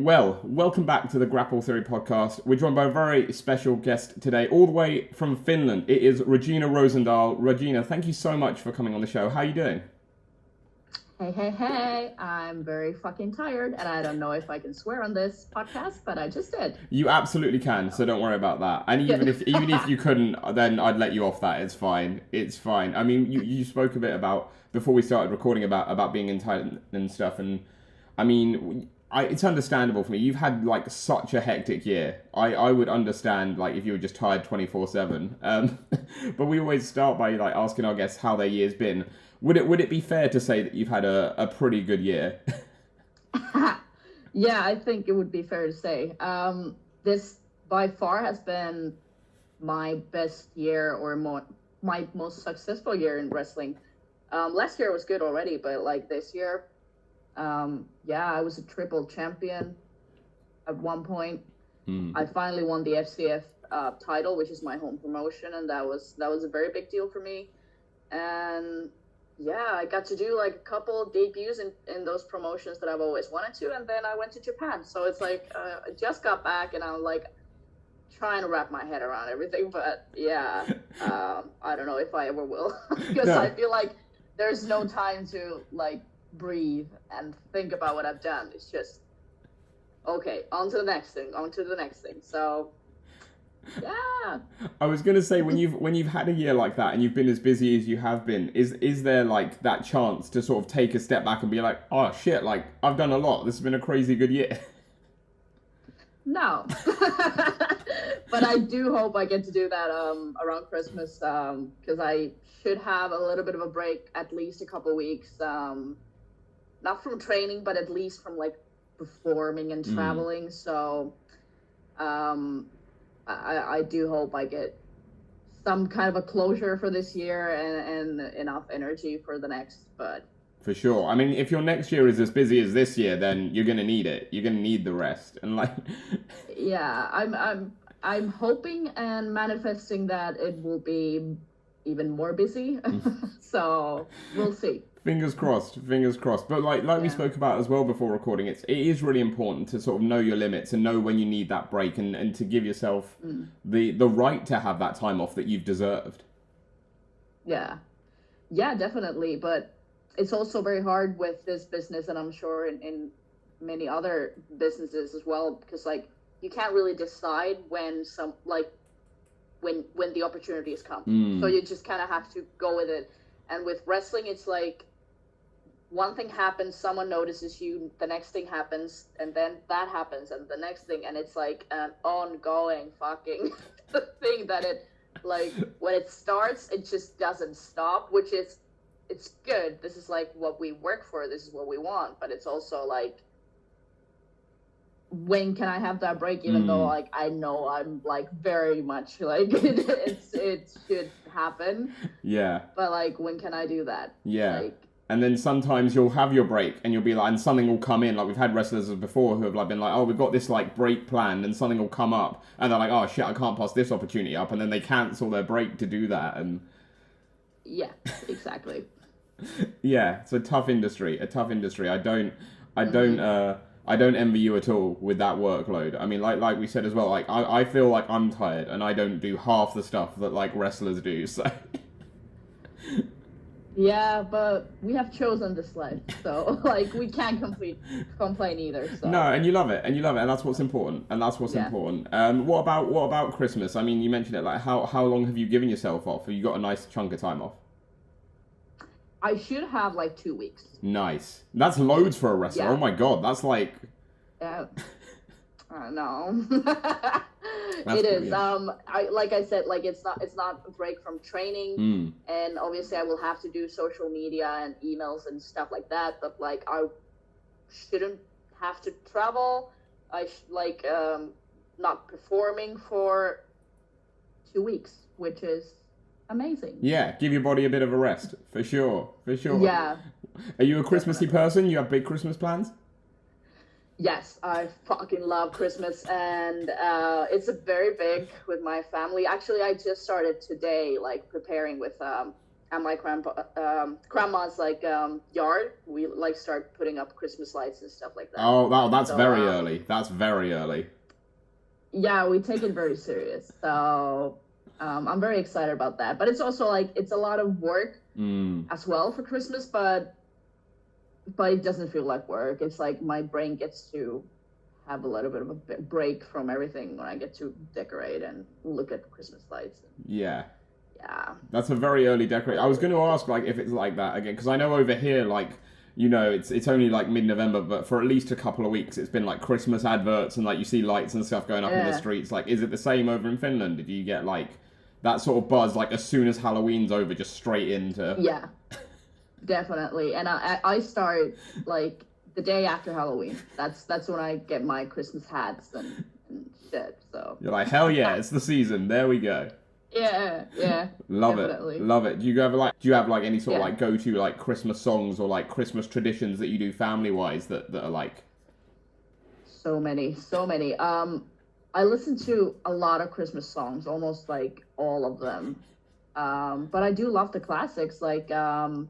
Well, welcome back to the Grapple Theory podcast. We're joined by a very special guest today, all the way from Finland. It is Regina Rosendahl. Regina, thank you so much for coming on the show. How are you doing? Hey, I'm very fucking tired, and I don't know if I can swear on this podcast, but I just did. You absolutely can, so don't worry about that. And even if you couldn't, then I'd let you off that. It's fine. It's fine. I mean, you spoke a bit about, before we started recording, about being in Thailand and stuff, and I mean, it's understandable for me. You've had like such a hectic year. I would understand like if you were just tired 24/7. But we always start by like asking our guests how their year's been. Would it be fair to say that you've had a pretty good year? Yeah, I think it would be fair to say. This by far has been my best year, or my most successful year in wrestling. Last year was good already, but like this year, I was a triple champion at one point. I finally won the FCF title, which is my home promotion, and that was a very big deal for me. And yeah, I got to do like a couple debuts in those promotions that I've always wanted to, and then I went to Japan. So it's like I just got back, and I'm like trying to wrap my head around everything. But yeah, I don't know if I ever will, because I feel like there's no time to like breathe and think about what I've done. It's just okay, on to the next thing. So yeah. I was gonna say when you've had a year like that and you've been as busy as you have been, is there like that chance to sort of take a step back and be like, oh shit, like I've done a lot. This has been a crazy good year. No. But I do hope I get to do that around Christmas, because I should have a little bit of a break, at least a couple weeks, not from training, but at least from like performing and traveling. So I do hope I get some kind of a closure for this year and enough energy for the next. But for sure. I mean, if your next year is as busy as this year, then you're gonna need it. You're gonna need the rest. And like yeah, I'm hoping and manifesting that it will be even more busy. So we'll see. Fingers crossed. But like we spoke about as well before recording, it is really important to sort of know your limits and know when you need that break and to give yourself the right to have that time off that you've deserved. Yeah, definitely. But it's also very hard with this business, and I'm sure in many other businesses as well, because like you can't really decide when when the opportunities come. So you just kind of have to go with it. And with wrestling, it's like one thing happens, someone notices you, the next thing happens, and then that happens, and the next thing, and it's like an ongoing fucking thing that it, like, when it starts, it just doesn't stop, which is, it's good. This is like what we work for, this is what we want, but it's also like, when can I have that break, even though like I know I'm like very much like it should happen. Yeah. But like when can I do that? Yeah. Like, and then sometimes you'll have your break and you'll be like, and something will come in. Like we've had wrestlers before who have like been like, oh, we've got this like break planned, and something will come up, and they're like, oh shit, I can't pass this opportunity up, and then they cancel their break to do that. And yeah, exactly. Yeah, it's a tough industry. I don't envy you at all with that workload. I mean, like we said as well, like I feel like I'm tired and I don't do half the stuff that like wrestlers do. So yeah, but we have chosen this life, so like we can't complain either. So. No, and you love it, and that's what's important, important. What about Christmas? I mean, you mentioned it. Like, how long have you given yourself off? Have you got a nice chunk of time off? I should have like 2 weeks. Nice. That's loads for a wrestler. Yeah. Oh my god, that's like. Yeah. I know. It is. Like I said, like it's not a break from training, and obviously I will have to do social media and emails and stuff like that. But like I shouldn't have to travel. Not performing for 2 weeks, which is amazing. Yeah, give your body a bit of a rest, for sure. Yeah. Are you a Christmassy person? You have big Christmas plans? Yes, I fucking love Christmas, and it's a very big with my family. Actually, I just started today, like preparing with at my grandma's like yard, we like start putting up Christmas lights and stuff like that. Oh, that's So, very early. That's very early. Yeah, we take it very serious. So I'm very excited about that. But it's also like it's a lot of work as well for Christmas, but it doesn't feel like work. It's like my brain gets to have a little bit of a break from everything when I get to decorate and look at Christmas lights. Yeah. Yeah. That's a very early decorate. I was going to ask, like, if it's like that again, because I know over here, like, you know, it's only like mid-November, but for at least a couple of weeks, it's been like Christmas adverts and like you see lights and stuff going up in the streets. Like, is it the same over in Finland? Did you get like that sort of buzz, like as soon as Halloween's over, just straight into? Yeah, definitely. And I start like the day after Halloween. That's when I get my Christmas hats and shit. So You're like, hell yeah, it's the season. There we go. Yeah. Love definitely. it. Do you have like any sort of like go-to like Christmas songs or like Christmas traditions that you do family-wise that are like? So many. I listen to a lot of Christmas songs, almost like all of them. But I do love the classics like All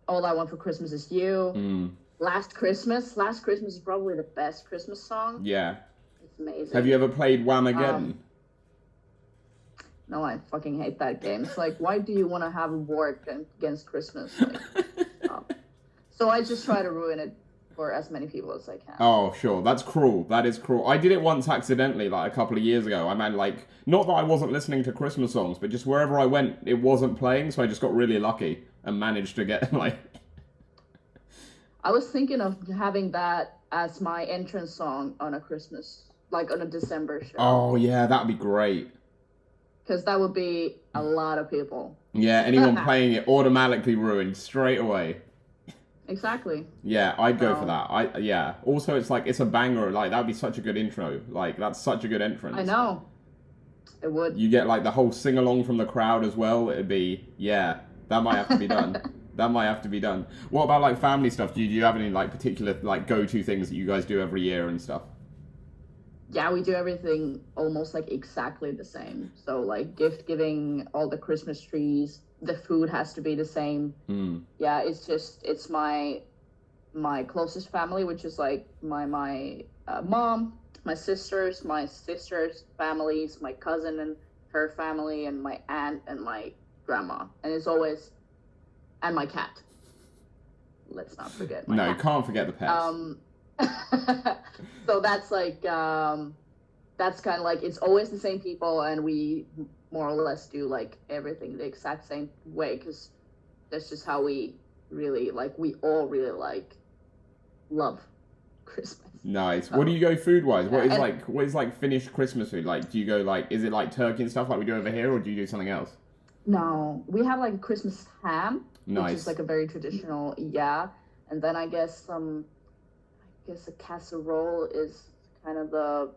I Want for Christmas Is You. Last Christmas is probably the best Christmas song. Yeah. It's amazing. Have you ever played Whamageddon? No, I fucking hate that game. It's like, why do you want to have a war against Christmas? Like, so I just try to ruin it for as many people as I can. Oh, sure. That's cruel. That is cruel. I did it once accidentally, like a couple of years ago. I mean, like, not that I wasn't listening to Christmas songs, but just wherever I went, it wasn't playing, so I just got really lucky and managed to get, like... I was thinking of having that as my entrance song on a Christmas, like on a December show. Oh, yeah, that'd be great. Because that would be a lot of people. Yeah, anyone playing it automatically ruined straight away. Exactly. Yeah, I'd go for that. Yeah. Also, it's like, it's a banger. Like, that'd be such a good intro. Like, that's such a good entrance. I know. It would. You get, like, the whole sing-along from the crowd as well. It'd be, yeah, that might have to be done. That might have to be done. What about, like, family stuff? Do you have any, like, particular, like, go-to things that you guys do every year and stuff? Yeah, we do everything almost like exactly the same. So like gift giving, all the Christmas trees, the food has to be the same. Yeah, it's my closest family, which is like my mom, my sister's families, my cousin and her family, and my aunt and my grandma, and it's always, and my cat. Let's not forget my cat. No, you can't forget the pets. So that's like that's kind of like it's always the same people, and we more or less do like everything the exact same way, because that's just how we really like, we all really like love Christmas. Nice. What do you go food wise? What is like Finnish Christmas food? Like, do you go like, is it like turkey and stuff like we do over here, or do you do something else? No, we have like a Christmas ham, nice, which is like a very traditional, and then I guess a casserole is kind of the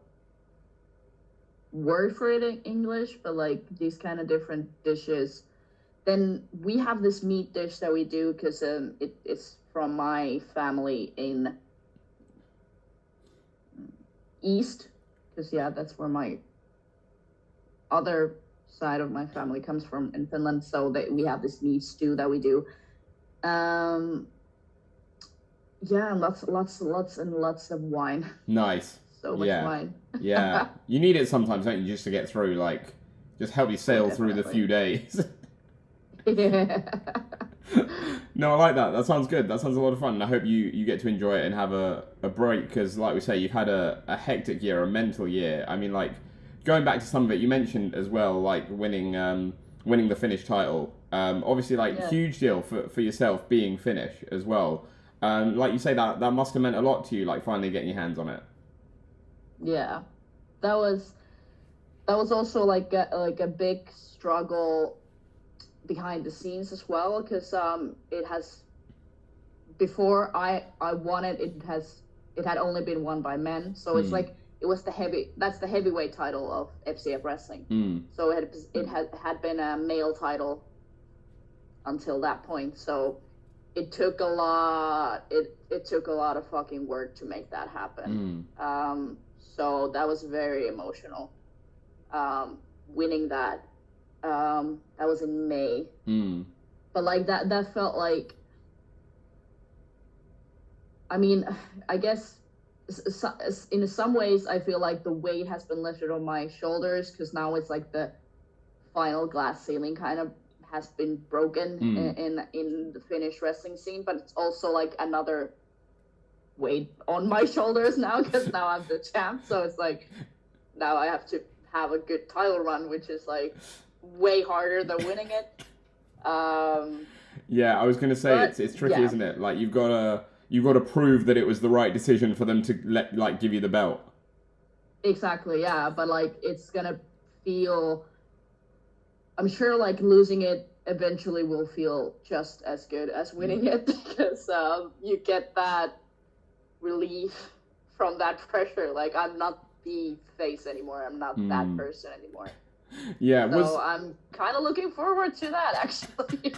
word for it in English, but like these kind of different dishes. Then we have this meat dish that we do because it's from my family in East, because that's where my other side of my family comes from in Finland. So we have this meat stew that we do. Yeah, lots and lots of wine. Nice. So much wine. Yeah. You need it sometimes, don't you, just to get through, like, just help you sail through the few days. Yeah. No, I like that. That sounds good. That sounds a lot of fun. And I hope you get to enjoy it and have a break, because, like we say, you've had a hectic year, a mental year. I mean, like, going back to some of it, you mentioned as well, like, winning the Finnish title. Obviously, like, huge deal for yourself being Finnish as well. Like you say, that must have meant a lot to you, like finally getting your hands on it. Yeah, that was also like a big struggle behind the scenes as well, because it has, before I won it, it had only been won by men, so it's like that's the heavyweight title of FCF wrestling. So it had been a male title until that point, so it took a lot. It took a lot of fucking work to make that happen. So that was very emotional. Winning that. That was in May. but like that felt like, I mean, I guess in some ways I feel like the weight has been lifted on my shoulders, because now it's like the final glass ceiling kind of has been broken in the Finnish wrestling scene, but it's also like another weight on my shoulders now, because now I'm the champ. So it's like now I have to have a good title run, which is like way harder than winning it. Yeah, I was gonna say it's tricky, isn't it? Like you've got to prove that it was the right decision for them to give you the belt. Exactly, yeah, but like it's gonna feel, I'm sure like losing it eventually will feel just as good as winning it, because you get that relief from that pressure. Like I'm not the face anymore. I'm not that person anymore. Yeah, so I'm kind of looking forward to that, actually.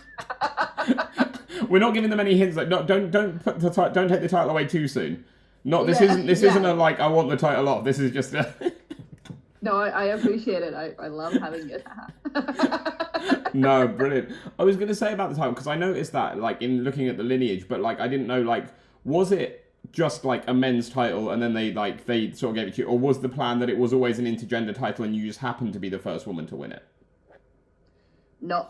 We're not giving them any hints. Like, don't take the title away too soon. Isn't a like I want the title off. This is just a. No, I appreciate it. I love having it. No, brilliant. I was going to say about the title, because I noticed that like in looking at the lineage, but like I didn't know, like, was it just like a men's title and then they sort of gave it to you, or was the plan that it was always an intergender title and you just happened to be the first woman to win it? No,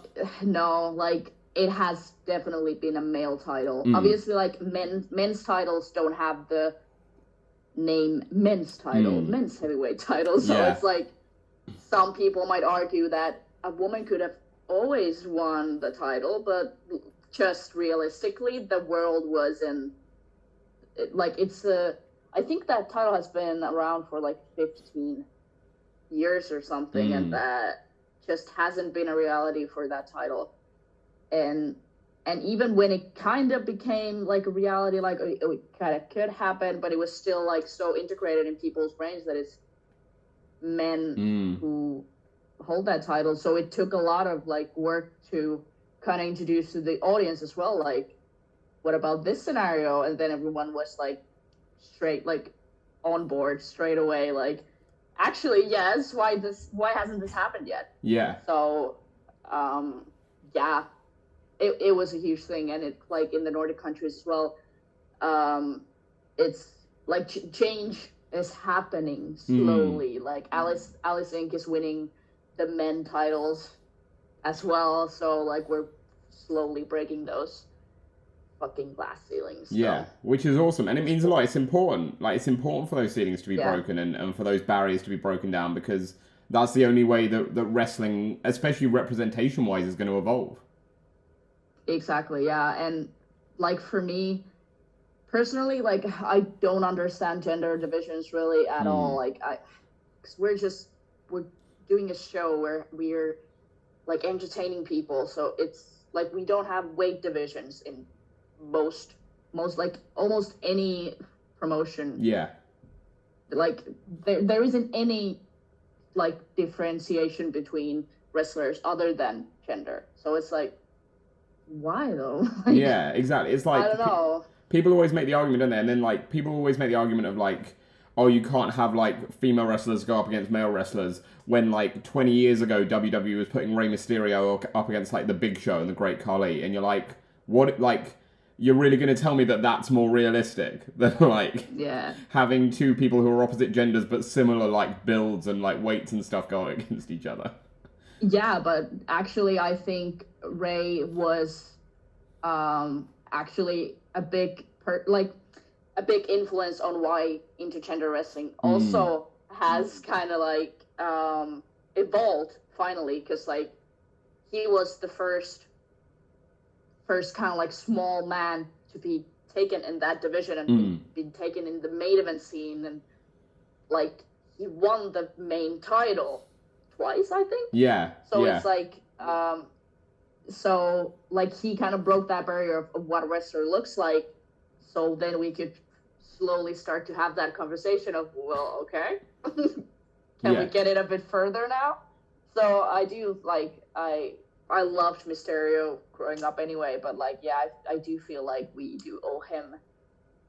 like it has definitely been a male title. Obviously, like men's titles don't have the name men's title, men's heavyweight title. So it's like some people might argue that a woman could have always won the title, but just realistically, the world wasn't like I think that title has been around for like 15 years or something, and that just hasn't been a reality for that title. And even when it kind of became like a reality, like it kind of could happen, but it was still like so integrated in people's brains that it's men who hold that title. So it took a lot of like work to kind of introduce to the audience as well, like, what about this scenario? And then everyone was like straight, like on board straight away. Like, actually, yes. Why hasn't this happened yet? Yeah. So, it was a huge thing, and it like in the Nordic countries as well. It's like change is happening slowly. Like Alice Inc. is winning the men titles as well. So like we're slowly breaking those fucking glass ceilings. So. Yeah, which is awesome, and it means a lot. It's important. Like it's important for those ceilings to be broken and for those barriers to be broken down, because that's the only way that wrestling, especially representation wise, is going to evolve. Exactly. Yeah, and like for me personally, like I don't understand gender divisions really at all. Like cause we're doing a show where we're like entertaining people, so it's like we don't have weight divisions in most like almost any promotion. Yeah, like there isn't any like differentiation between wrestlers other than gender. So it's like, why though? Like, yeah, exactly. It's like I don't know. People always make the argument, don't they? And then like people always make the argument of like, oh, you can't have like female wrestlers go up against male wrestlers, when like 20 years ago WWE was putting Rey Mysterio up against like the Big Show and the Great Khali, and you're like, what? Like, you're really going to tell me that that's more realistic than like having two people who are opposite genders but similar like builds and like weights and stuff going against each other? Yeah, but actually I think Rey was actually a big influence on why intergender wrestling also has kind of like evolved finally, because like he was the first kind of like small man to be taken in that division and been taken in the main event scene, and like he won the main title twice, I think. Yeah. So it's like so like he kind of broke that barrier of what a wrestler looks like. So then we could slowly start to have that conversation of, well, okay, can we get it a bit further now? So I do like I loved Mysterio growing up anyway, but like I do feel like we do owe him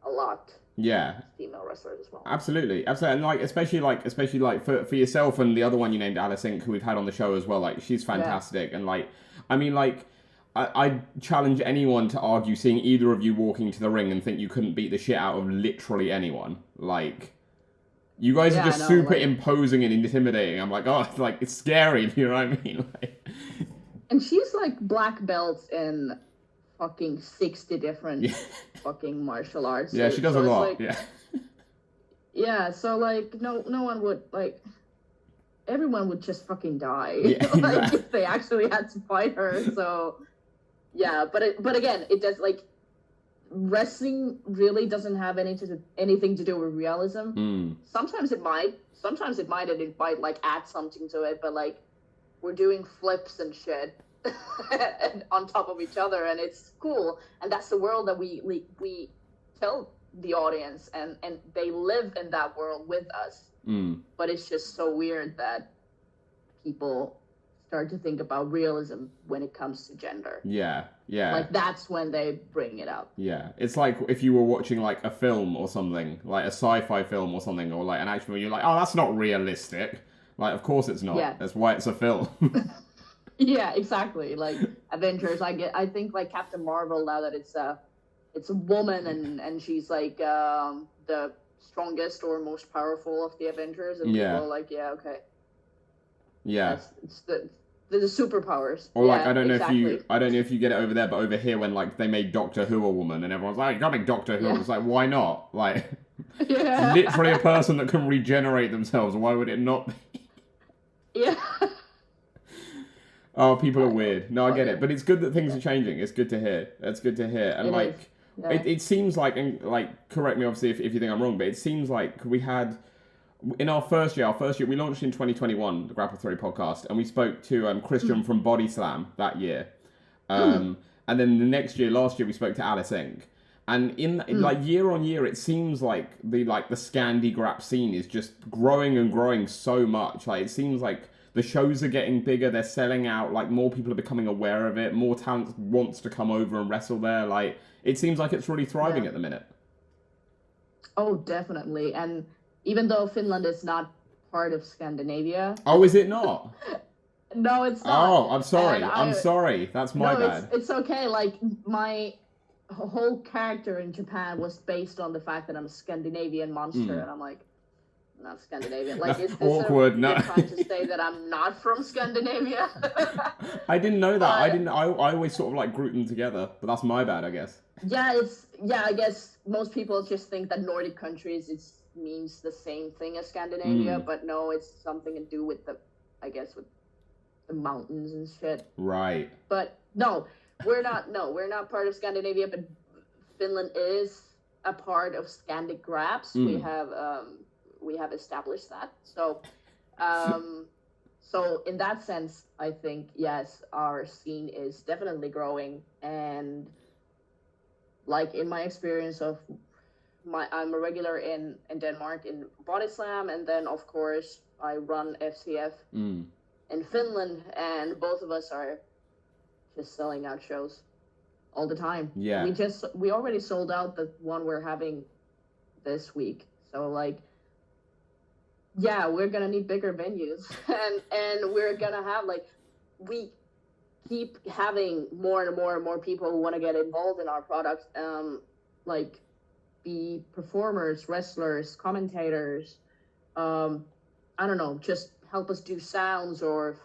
a lot. Yeah, female wrestlers as well. Absolutely, and like especially like for yourself and the other one you named, Alice Inc., who we've had on the show as well. Like she's fantastic, and like I mean like I challenge anyone to argue seeing either of you walking to the ring and think you couldn't beat the shit out of literally anyone. Like, you guys are just super imposing and intimidating. I'm like, oh, it's scary. You know what I mean? Like, and she's like black belts in fucking 60 different fucking martial arts. Yeah, she does a lot. Like, yeah. Yeah, so like no one would like. Everyone would just fucking die if they actually had to fight her. So yeah, but again, it does like wrestling really doesn't have anything to do with realism. Sometimes it might, and it might like add something to it. But like we're doing flips and shit and on top of each other, and it's cool. And that's the world that we tell the audience, and they live in that world with us. But it's just so weird that people start to think about realism when it comes to gender. Yeah. Like that's when they bring it up. Yeah, it's like if you were watching like a film or something, like a sci-fi film or something, or like an action film, you're like, oh, that's not realistic. Like, of course it's not. Yeah. That's why it's a film. Yeah, exactly. Like Avengers, I think like Captain Marvel, now that it's a woman and she's like the strongest or most powerful of the Avengers, and people are like, yeah, okay. Yeah. It's the superpowers. Or like, I don't know if you get it over there, but over here when like they made Doctor Who a woman and everyone's like, you gotta make Doctor Who. It's like, why not? Like, literally a person that can regenerate themselves. Why would it not be? Yeah. Oh, people are weird. No, I get it, but it's good that things are changing. It's good to hear. It's good to hear. And like, it seems like, and like, correct me obviously if you think I'm wrong, but it seems like we had. In our first year, we launched in 2021, the Grapple Theory podcast, and we spoke to Christian from Body Slam that year. And then the next year, last year, we spoke to Alice Ing. And in like year on year, it seems like the ScaniGraps scene is just growing and growing so much. Like, it seems like the shows are getting bigger, they're selling out, like more people are becoming aware of it, more talent wants to come over and wrestle there. Like, it seems like it's really thriving at the minute. Oh, definitely. And even though Finland is not part of Scandinavia. Oh, is it not? No, it's not. Oh, I'm sorry. I'm sorry. That's my bad. It's okay. Like, my whole character in Japan was based on the fact that I'm a Scandinavian monster, and I'm like, not Scandinavian. Like, it's awkward. No, trying to say that I'm not from Scandinavia. I didn't know that. I always sort of like group them together, but that's my bad, I guess. Yeah, I guess most people just think that Nordic countries means the same thing as Scandinavia, but no, it's something to do with with the mountains and shit. Right. But no, we're not part of Scandinavia, but Finland is a part of ScaniGraps. We have established that. So so in that sense, I think yes, our scene is definitely growing, and like in my experience I'm a regular in Denmark in Body Slam, and then of course I run FCF in Finland, and both of us are just selling out shows all the time. Yeah. We already sold out the one we're having this week. So like, yeah, we're gonna need bigger venues, and we're gonna have like, we keep having more and more people who want to get involved in our product, like be performers, wrestlers, commentators, I don't know, just help us do sounds or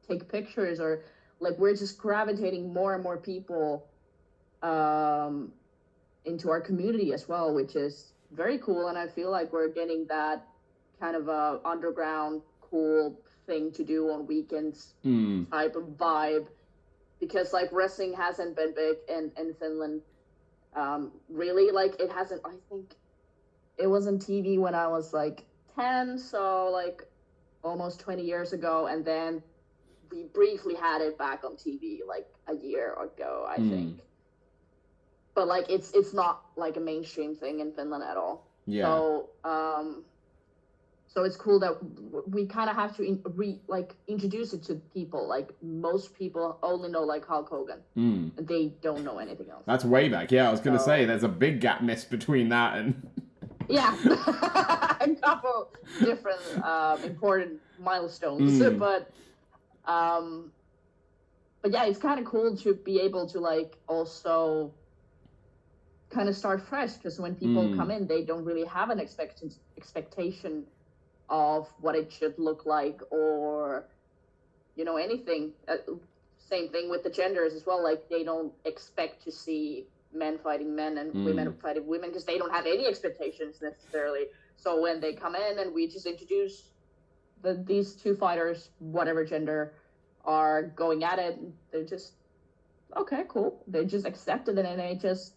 take pictures, or like we're just gravitating more and more people into our community as well, which is very cool. And I feel like we're getting that kind of a underground cool thing to do on weekends type of vibe, because like wrestling hasn't been big in Finland. Really, like it hasn't. I think it was on TV when I was like 10, so like almost 20 years ago, and then we briefly had it back on TV like a year ago, I think. But like it's not like a mainstream thing in Finland at all. Yeah. So it's cool that we kind of have to introduce it to people. Like most people only know like Hulk Hogan. They don't know anything else. That's way back. Yeah, I was going to say there's a big gap missed between that and... Yeah, a couple different important milestones. But but yeah, it's kind of cool to be able to like also kind of start fresh, because when people come in, they don't really have an expectation of what it should look like, or anything. Same thing with the genders as well. Like, they don't expect to see men fighting men and women fighting women, because they don't have any expectations necessarily. So when they come in and we just introduce these two fighters, whatever gender, are going at it, they're just, okay, cool. They just accept it, and they just,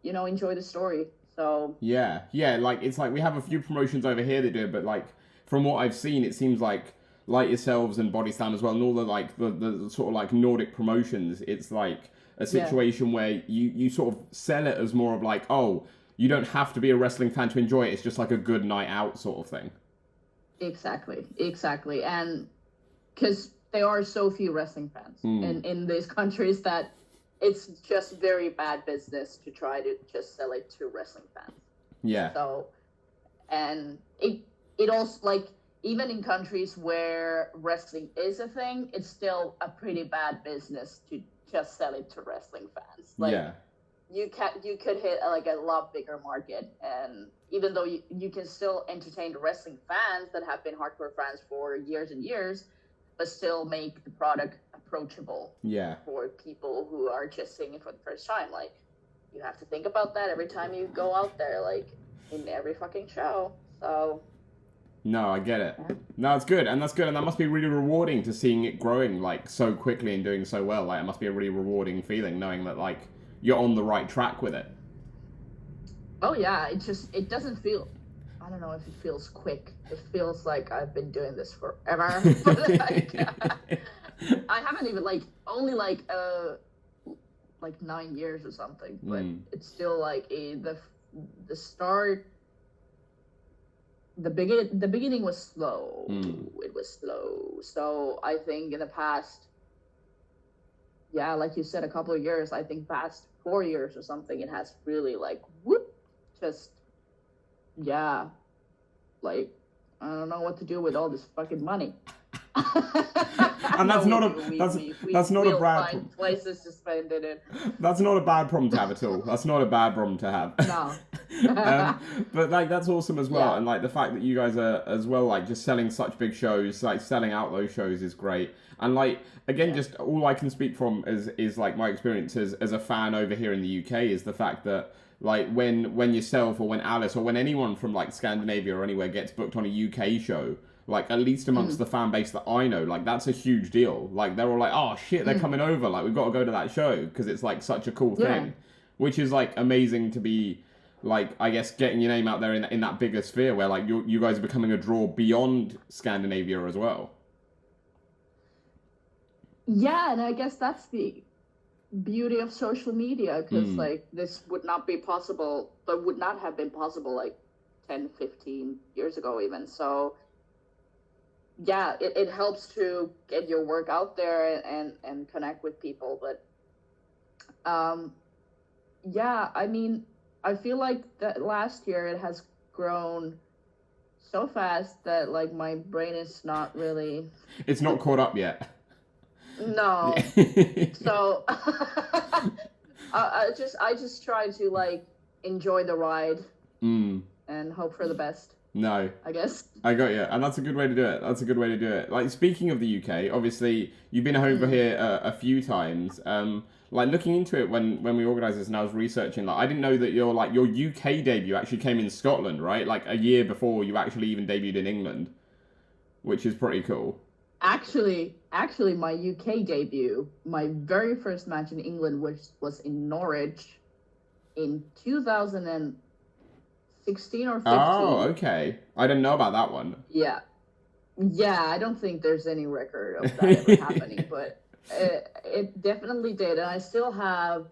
enjoy the story. So yeah, like, it's like we have a few promotions over here that do it, but like, from what I've seen, it seems like yourselves and Body Slam as well, and all the like the sort of like Nordic promotions, it's like a situation where you sort of sell it as more of like, oh, you don't have to be a wrestling fan to enjoy it. It's just like a good night out sort of thing. Exactly. And because there are so few wrestling fans in these countries that it's just very bad business to try to just sell it to wrestling fans. Yeah. So, and it also, like, even in countries where wrestling is a thing, it's still a pretty bad business to just sell it to wrestling fans. Like, you could hit like a lot bigger market, and even though you can still entertain the wrestling fans that have been hardcore fans for years and years, but still make the product approachable for people who are just seeing it for the first time. Like, you have to think about that every time you go out there, like in every fucking show. So no, I get it. No, it's good, and that's good, and that must be really rewarding to seeing it growing like so quickly and doing so well. Like, it must be a really rewarding feeling knowing that like you're on the right track with it. Oh yeah, it doesn't feel, I don't know if it feels quick. It feels like I've been doing this forever. But like, I haven't even only 9 years or something, but it's still like the start. The beginning was slow. It was slow. So I think in the past, like you said, a couple of years, I think past 4 years or something, it has really like, I don't know what to do with all this fucking money. And that's not a bad places to spend it in. That's not a bad problem to have at all. That's not a bad problem to have. No. But like, that's awesome as well. And like, the fact that you guys are as well, like, just selling such big shows, like selling out those shows is great. And like, again, just all I can speak from is like my experience as a fan over here in the UK is the fact that like when yourself or when Alice or when anyone from like Scandinavia or anywhere gets booked on a UK show, like, at least amongst the fan base that I know, like, that's a huge deal. Like, they're all like, oh shit, they're coming over, like, we've got to go to that show because it's like such a cool thing, which is like amazing to be like, I guess, getting your name out there in that bigger sphere where like you guys are becoming a draw beyond Scandinavia as well. Yeah, and I guess that's the beauty of social media, because like, this would not have been possible like 10, 15 years ago even. So yeah, it helps to get your work out there and connect with people. But I mean, I feel like that last year it has grown so fast that like my brain is not really, it's not caught up yet. No. So I just try to like enjoy the ride and hope for the best. No. I guess. I got you. And that's a good way to do it. Like, speaking of the UK, obviously, you've been over here a few times. Like, looking into it when we organised this and I was researching, like, I didn't know that your UK debut actually came in Scotland, right? Like, a year before you actually even debuted in England, which is pretty cool. Actually, my UK debut, my very first match in England was in Norwich in 2016 or 15. Oh, okay. I didn't know about that one. Yeah, I don't think there's any record of that ever happening, but it definitely did. And I still have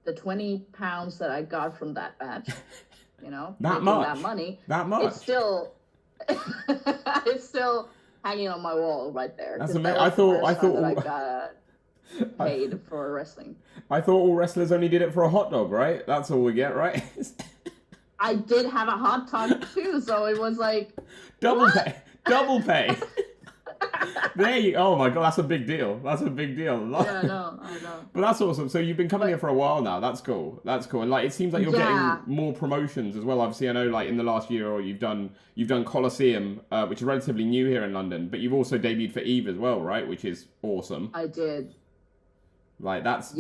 the £20 that I got from that match, that much? That money. That much? It's still hanging on my wall right there. That's amazing. I thought I got paid for wrestling. I thought all wrestlers only did it for a hot dog, right? That's all we get, right? I did have a hot dog too, so it was like double pay. Oh my god, that's a big deal. That's a big deal. Yeah, I know. But that's awesome. So you've been coming here for a while now. That's cool. That's cool. And like, it seems like you're getting more promotions as well. Obviously, I know like in the last year or you've done Colosseum, which is relatively new here in London. But you've also debuted for Eve as well, right? Which is awesome. I did. Like that's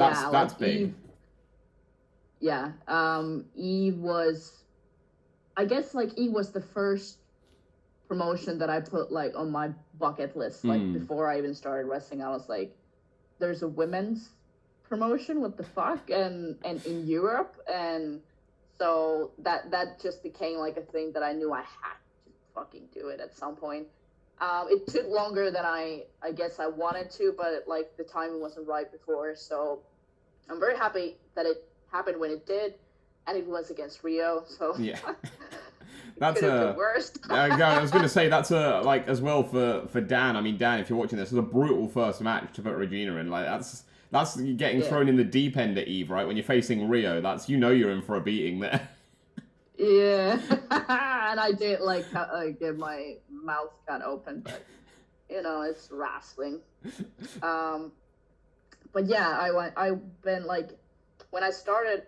big. Eve, yeah. Eve was, I guess like Eve was the first promotion that I put like on my bucket list. Like before I even started wrestling, I was like, there's a women's promotion, what the fuck, and in Europe, and so that just became like a thing that I knew I had to fucking do it at some point. It took longer than I guess I wanted to, but like the timing wasn't right before, so I'm very happy that it happened when it did, and it was against Rio, so yeah. That's worse. I was going to say that's like as well for Dan. I mean, Dan, if you're watching this, it's a brutal first match to put Regina in. Like that's getting thrown in the deep end at Eve, right? When you're facing Rio, that's you're in for a beating there. Yeah, and I did like get my mouth cut open, but it's wrestling. But yeah, I've been like when I started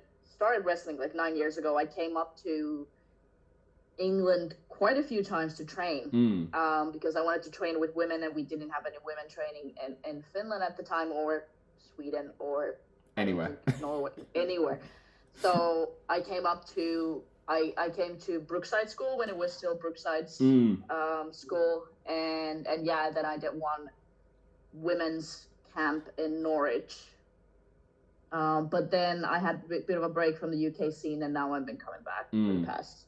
wrestling like 9 years ago. I came up to England quite a few times to train because I wanted to train with women, and we didn't have any women training in Finland at the time, or Sweden, or anywhere. Norway, anywhere. So I came came to Brookside School when it was still Brookside's school, and yeah, then I did one women's camp in Norwich. But then I had a bit of a break from the UK scene, and now I've been coming back for the past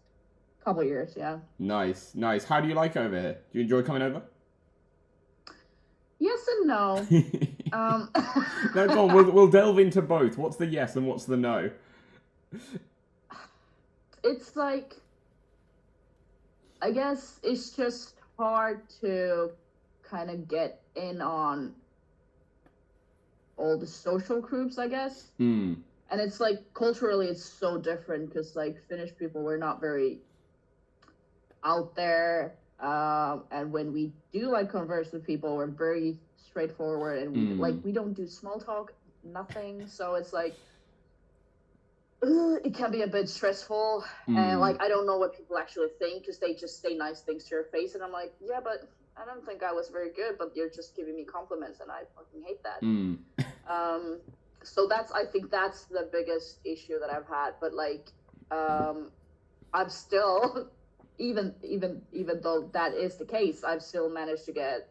couple years. Yeah. Nice. How do you like it over here? Do you enjoy coming over? Yes and no. No, go on. We'll delve into both. What's the yes and what's the no? It's like, I guess it's just hard to kind of get in on all the social groups, I guess. And it's like culturally it's so different because like Finnish people, we're not very out there, and when we do like converse with people, we're very straightforward, and we don't do small talk, nothing. So it's like it can be a bit stressful, and like I don't know what people actually think because they just say nice things to your face, and I'm like, yeah, but I don't think I was very good, but you're just giving me compliments, and I fucking hate that. So I think that's the biggest issue that I've had. But like, I'm still, even though that is the case, I've still managed to get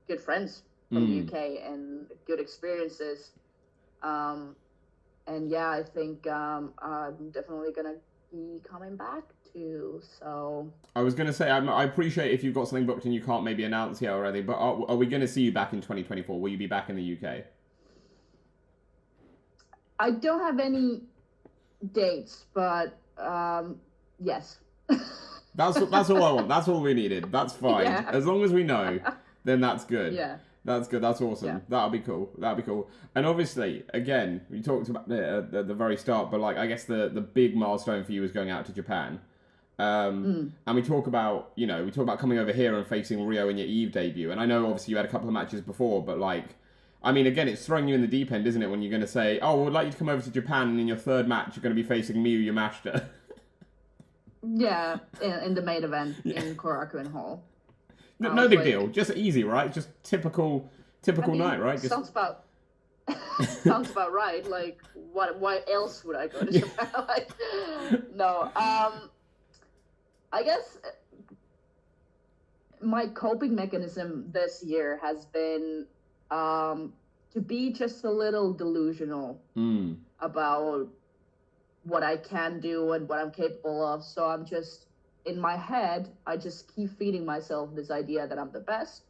good friends from the UK and good experiences. And yeah, I think I'm definitely gonna be coming back too. So I was gonna say I appreciate if you've got something booked and you can't maybe announce yet already, but are we gonna see you back in 2024? Will you be back in the UK? I don't have any dates, but yes. That's all I want. That's all we needed. That's fine. Yeah. As long as we know, then that's good. Yeah. That's good. That's awesome. Yeah. That'll be cool. And obviously, again, we talked about it at the very start, but like I guess the big milestone for you is going out to Japan. And we talk about coming over here and facing Rio in your Eve debut. And I know obviously you had a couple of matches before, but like, I mean, again, it's throwing you in the deep end, isn't it? When you're going to say, oh, we'd like you to come over to Japan, and in your third match, you're going to be facing Miyu Yamashita. Yeah, in the main event in Korakuen Hall. No big deal. Just easy, right? Just typical night, right? Sounds about right. Like, why else would I go to Japan? Like, no. I guess my coping mechanism this year has been to be just a little delusional about what I can do and what I'm capable of. So I'm just, in my head, I just keep feeding myself this idea that I'm the best.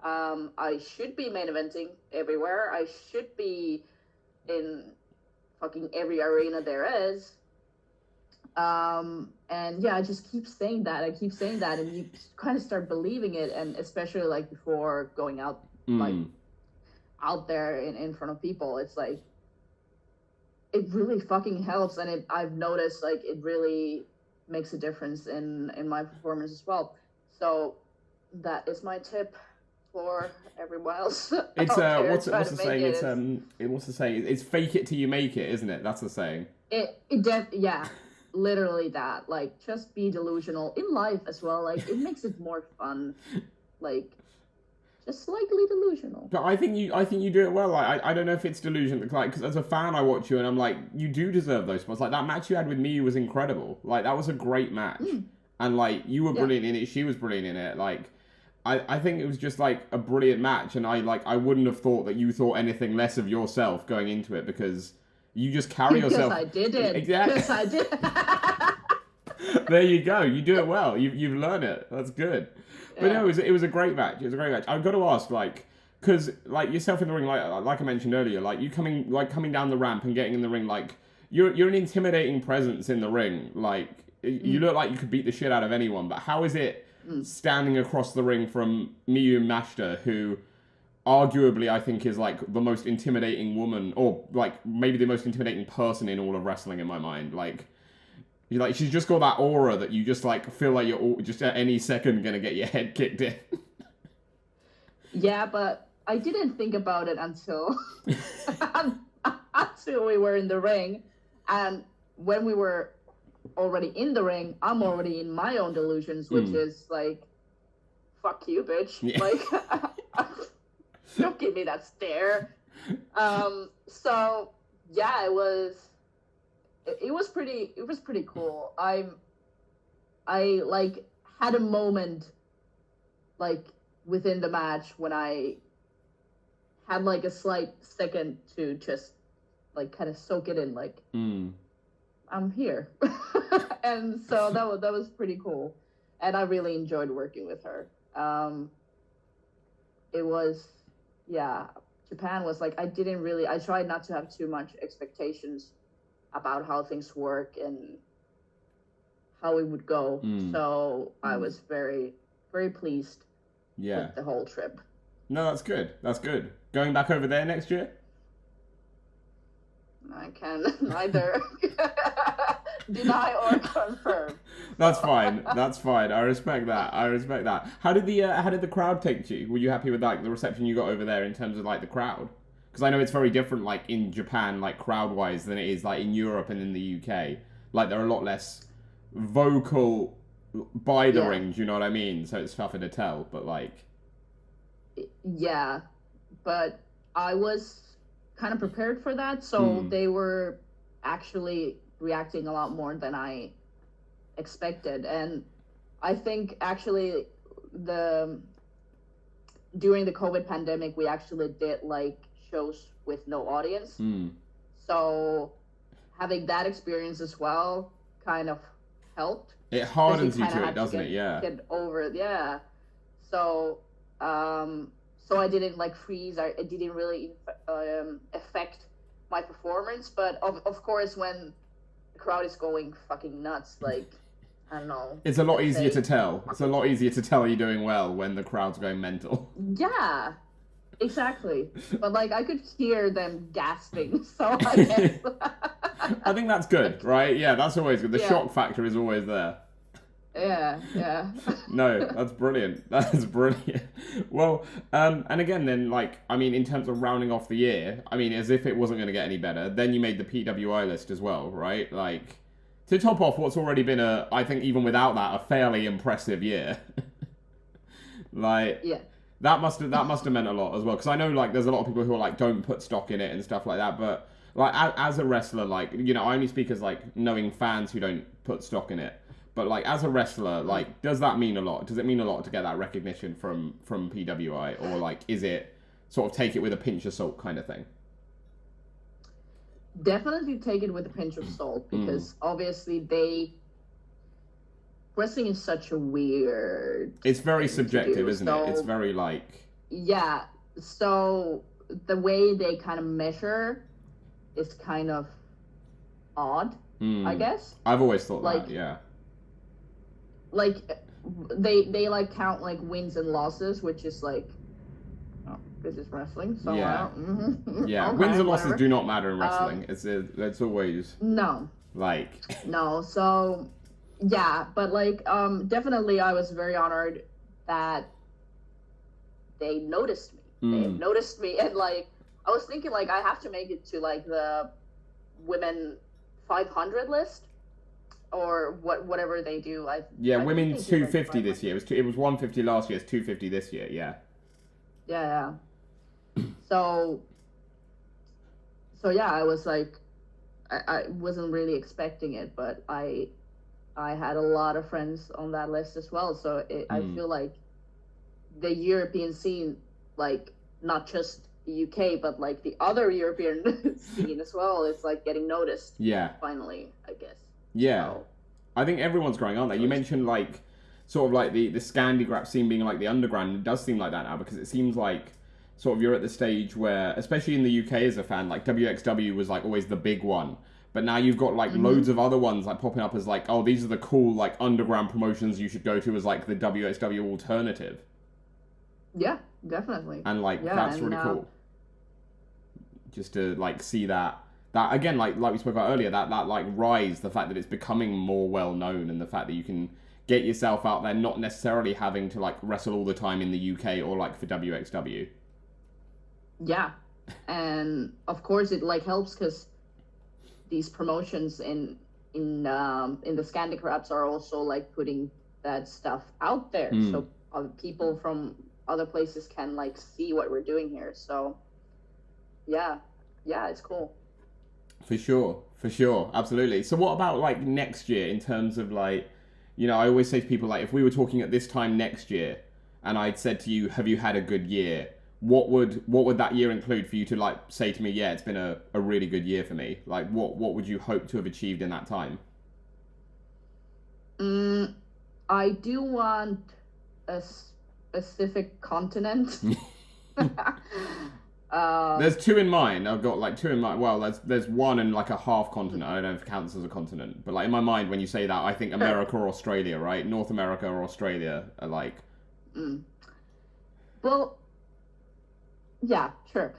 I should be main eventing everywhere. I should be in fucking every arena there is. And yeah, I just keep saying that. And you kind of start believing it. And especially like before going out, like out there in front of people, it's like, it really fucking helps. And I've noticed like it really makes a difference in my performance as well. So that is my tip. for everyone else. It's what's the saying? It's what's the saying? It's fake it till you make it, isn't it? That's the saying. Yeah, literally that. Like, just be delusional in life as well. Like, it makes it more fun. Like, just slightly delusional. But I think you do it well. Like, I don't know if it's delusion. Like, because as a fan, I watch you and I'm like, you do deserve those spots. Like, that match you had with Miyu was incredible. Like, that was a great match. And like, you were brilliant in it. She was brilliant in it. Like, I think it was just like a brilliant match. And I wouldn't have thought that you thought anything less of yourself going into it, because you just carry yourself. Because I did it. Exactly. Because I did. There you go. You do it well. You've learned it. That's good. But no, it was a great match. It was a great match. I've got to ask, like, because like yourself in the ring, like I mentioned earlier, like you coming down the ramp and getting in the ring, like you're an intimidating presence in the ring. Like you look like you could beat the shit out of anyone. But how is it standing across the ring from Miyu Yamashita, who arguably I think is like the most intimidating woman, or like maybe the most intimidating person in all of wrestling in my mind, like. She's just got that aura that you just like feel like you're just at any second gonna get your head kicked in. Yeah, but I didn't think about it until until we were in the ring, and when we were already in the ring, I'm already in my own delusions, which is like, fuck you, bitch. Yeah. Like, don't give me that stare. So yeah, it was pretty cool. I like had a moment like within the match when I had like a slight second to just like kind of soak it in, like I'm here. And so that was pretty cool, and I really enjoyed working with her. It was, yeah, Japan was like, I tried not to have too much expectations about how things work and how it would go. So I was very, very pleased with the whole trip. No, that's good. That's good. Going back over there next year? I can neither deny or confirm. That's fine. That's fine. I respect that. How did the crowd take to you? Were you happy with like the reception you got over there in terms of like the crowd? Because I know it's very different, like, in Japan, like, crowd-wise, than it is, like, in Europe and in the UK. Like, they're a lot less vocal by the ring, do you know what I mean? So it's tougher to tell, but, like... Yeah, but I was kind of prepared for that, so they were actually reacting a lot more than I expected. And I think, actually, during the COVID pandemic, we actually did, like, shows with no audience. So having that experience as well kind of helped. It hardens you to it, doesn't it? Yeah. Get over it, yeah. So I didn't like freeze. It didn't really affect my performance. But of course, when the crowd is going fucking nuts, like, I don't know. It's a lot easier to tell. It's a lot easier to tell you're doing well when the crowd's going mental. Yeah. Exactly. But, like, I could hear them gasping, so I guess. I think that's good, right? Yeah, that's always good. The shock factor is always there. Yeah. No, that's brilliant. That's brilliant. Well, and again then, like, I mean, in terms of rounding off the year, I mean, as if it wasn't going to get any better, then you made the PWI list as well, right? Like, to top off what's already been I think even without that, a fairly impressive year. Like... Yeah. That must have meant a lot as well, because I know like there's a lot of people who are like don't put stock in it and stuff like that. But like as a wrestler, like, you know, I only speak as like knowing fans who don't put stock in it. But like as a wrestler, like, does that mean a lot? Does it mean a lot to get that recognition from PWI, or like is it sort of take it with a pinch of salt kind of thing? Definitely take it with a pinch of salt, because obviously wrestling is such a weird... It's very subjective, isn't it? It's very, like... Yeah, so the way they kind of measure is kind of odd, I guess. I've always thought that, yeah. Like, they like, count, like, wins and losses, which is, like... Oh, this is wrestling, so... Yeah, yeah. Okay, wins and losses do not matter in wrestling. It's always... No. Like... No, so... Yeah, but like definitely I was very honored that they noticed me. They noticed me, and like I was thinking, like I have to make it to like the women 500 list or whatever they do. I women's 250 this year. It was 150 last year. It's 250 this year. Yeah. Yeah. So yeah, I was like, I wasn't really expecting it, but I had a lot of friends on that list as well. So I feel like the European scene, like not just the UK, but like the other European scene as well, is like getting noticed. Yeah. Finally, I guess. Yeah. So, I think everyone's growing, aren't they? You mentioned like sort of like the ScaniGraps scene being like the underground. It does seem like that now because it seems like sort of you're at the stage where, especially in the UK as a fan, like WXW was like always the big one. But now you've got like loads of other ones like popping up as like, oh, these are the cool like underground promotions you should go to as like the WXW alternative. Yeah, definitely. And like that's really cool. Just to like see that again, like we spoke about earlier, that like rise, the fact that it's becoming more well known, and the fact that you can get yourself out there, not necessarily having to like wrestle all the time in the UK or like for WXW. Yeah, and of course it like helps because these promotions in the ScaniGraps are also like putting that stuff out there, so people from other places can like see what we're doing here. So yeah, it's cool. For sure, absolutely. So what about like next year in terms of like, you know, I always say to people like, if we were talking at this time next year, and I'd said to you, have you had a good year? What would that year include for you to like say to me, yeah, it's been a really good year for me? Like what would you hope to have achieved in that time? I do want a specific continent. There's two in mind. I've got like two in mind. Well, there's one and like a half continent. I don't know if it counts as a continent, but like in my mind, when you say that, I think America or Australia, right? North America or Australia are like. Well, yeah, sure.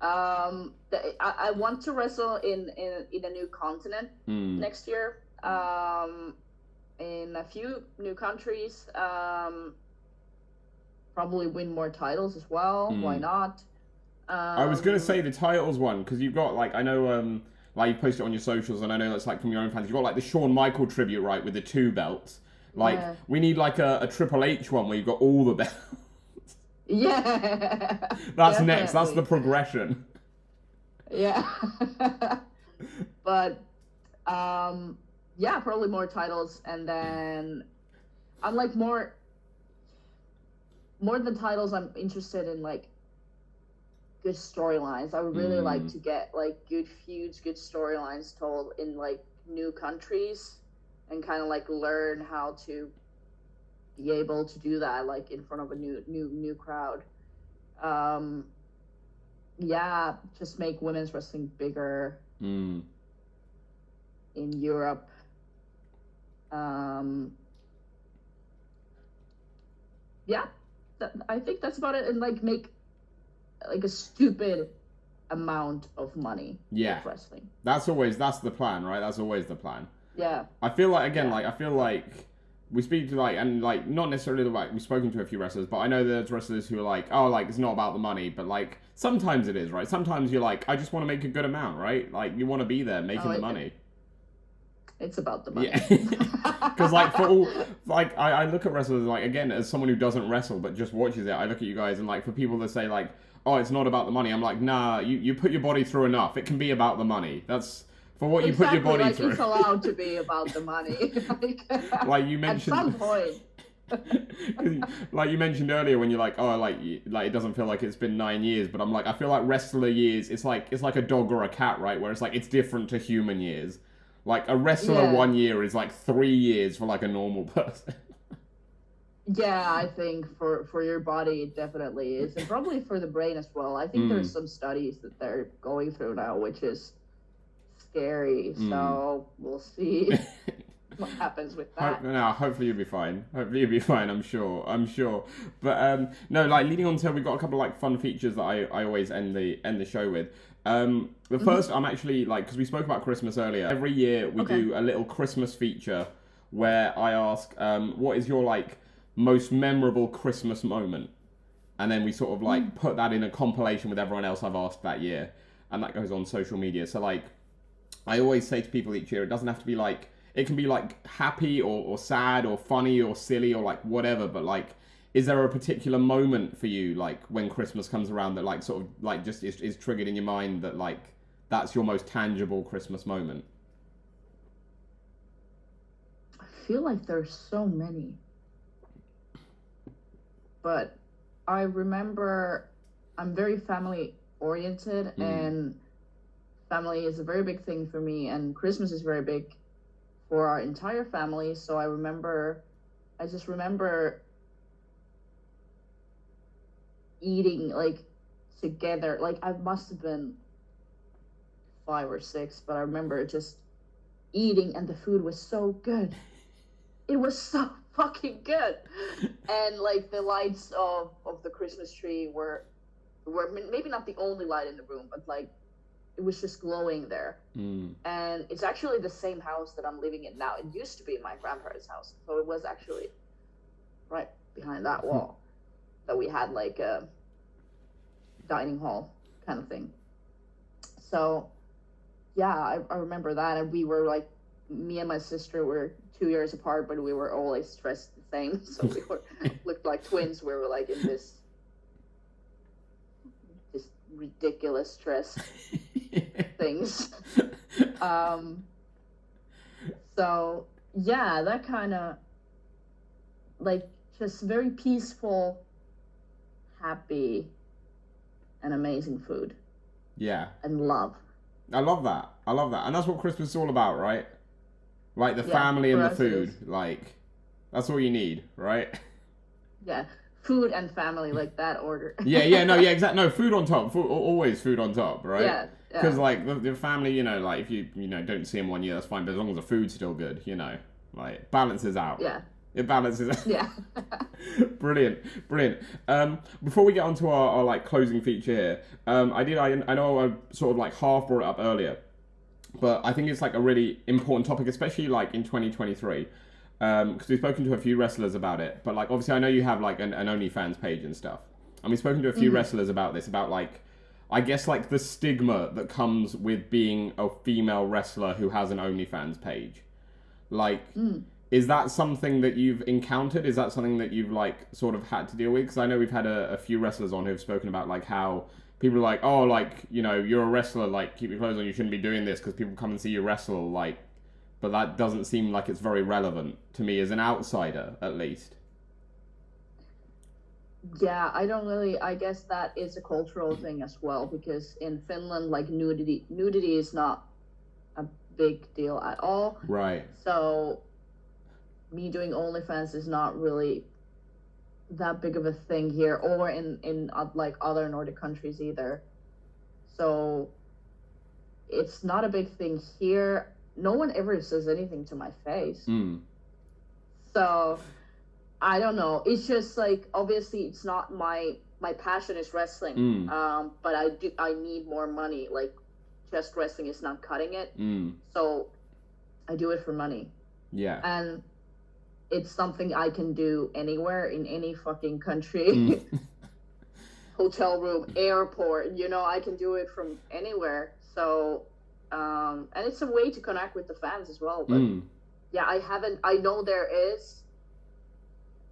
I want to wrestle in a new continent next year. In a few new countries. Probably win more titles as well. Why not? I was gonna say the titles one because you've got like, I know like you post it on your socials, and I know that's like from your own fans. You've got like the Shawn Michael tribute, right, with the 2 belts. Like we need like a Triple H one where you've got all the belts. Yeah. That's definitely. next. That's the progression. Yeah. But yeah, probably more titles, and then I'm like more than titles, I'm interested in like good storylines. I would really like to get like good feuds, good storylines told in like new countries, and kind of like learn how to be able to do that like in front of a new crowd. Yeah, just make women's wrestling bigger in Europe. Yeah, I think that's about it, and like make like a stupid amount of money with wrestling. That's the plan, right? That's always the plan. Yeah. I feel like I feel like we speak to like, and like not necessarily like we've spoken to a few wrestlers, but I know there's wrestlers who are like, oh, like it's not about the money, but like sometimes it is, right? Sometimes you're like, I just want to make a good amount, right? Like you want to be there making the money. It's about the money. Yeah. Because like for all, like I look at wrestlers like, again, as someone who doesn't wrestle but just watches it, I look at you guys and like for people that say like, oh, it's not about the money, I'm like, nah, you put your body through enough. It can be about the money. That's for what you put your body through. It's allowed to be about the money. Like you mentioned. At some point. Like you mentioned earlier when you're like, oh, like it doesn't feel like it's been 9 years, but I'm like, I feel like wrestler years, it's like a dog or a cat, right? Where it's like it's different to human years. Like a wrestler 1 year is like 3 years for like a normal person. Yeah, I think for your body it definitely is, and probably for the brain as well. I think there's some studies that they're going through now, which is scary. So we'll see what happens with that. Hopefully you'll be fine. I'm sure. But no, like leading on to, we've got a couple of like fun features that I always end the show with. The first, I'm actually like, because we spoke about Christmas earlier. Every year we do a little Christmas feature where I ask, what is your like most memorable Christmas moment. And then we sort of like put that in a compilation with everyone else I've asked that year. And that goes on social media. So like, I always say to people each year, it doesn't have to be like, it can be like happy or sad or funny or silly or like whatever. But like, is there a particular moment for you, like when Christmas comes around, that like sort of like just is triggered in your mind that like that's your most tangible Christmas moment? I feel like there's so many. But I remember I'm very family oriented and family is a very big thing for me, and Christmas is very big for our entire family. So I just remember eating like together. Like I must have been 5 or 6, but I remember just eating and the food was so good. It was so fucking good. And like the lights of the Christmas tree were maybe not the only light in the room, but like it was just glowing there. And it's actually the same house that I'm living in now. It used to be my grandparents' house, so it was actually right behind that wall that we had like a dining hall kind of thing. So yeah, I remember that. And we were like, me and my sister were 2 years apart, but we were always dressed the same, so we looked like twins. We were like in this ridiculous dress things. So yeah, that kind of like just very peaceful, happy, and amazing food. Yeah. And love. I love that. And that's what Christmas is all about, right? Like the family and the food. Like, that's all you need, right? Yeah. Food and family, like that order. Exactly. No, food on top. Always food on top, right? Yeah. Because, like, the family, you know, like, if you don't see them 1 year, that's fine. But as long as the food's still good, you know, like, balances out. Yeah. It balances out. Yeah. Brilliant. Before we get on to our like, closing feature here, I know I sort of, like, half brought it up earlier, but I think it's, like, a really important topic, especially, like, in 2023. Because we've spoken to a few wrestlers about it, but like obviously I know you have like an OnlyFans page and stuff, and we've spoken to a few wrestlers about this, about like I guess like the stigma that comes with being a female wrestler who has an OnlyFans page. Like, is that something that you've encountered? Is that something that you've like sort of had to deal with? Because I know we've had a few wrestlers on who've spoken about like how people are like, oh, like, you know, you're a wrestler, like keep your clothes on, you shouldn't be doing this because people come and see you wrestle, like. But that doesn't seem like it's very relevant to me as an outsider, at least. Yeah, I guess that is a cultural thing as well, because in Finland, like nudity is not a big deal at all. Right. So me doing OnlyFans is not really that big of a thing here, or in like other Nordic countries either. So it's not a big thing here. No one ever says anything to my face. So I don't know. It's just like, obviously it's not my passion is wrestling. But I need more money. Like just wrestling is not cutting it. So I do it for money. Yeah. And it's something I can do anywhere in any fucking country. Hotel room, airport, you know, I can do it from anywhere. So and it's a way to connect with the fans as well. But yeah, I know there is,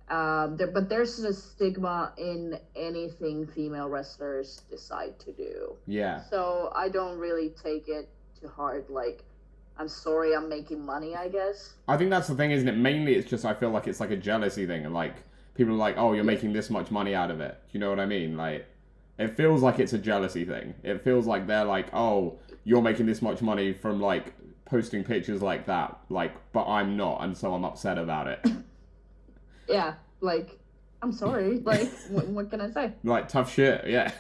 but there's a stigma in anything female wrestlers decide to do. Yeah. So I don't really take it to heart. Like, I'm sorry, I'm making money, I guess. I think that's the thing, isn't it? Mainly it's just, I feel like it's like a jealousy thing. And like, people are like, oh, you're making this much money out of it. Do you know what I mean? Like, it feels like it's a jealousy thing. It feels like they're like, oh, you're making this much money from, like, posting pictures like that. Like, but I'm not, and so I'm upset about it. Yeah, like, I'm sorry. Like, what can I say? Like, tough shit, yeah.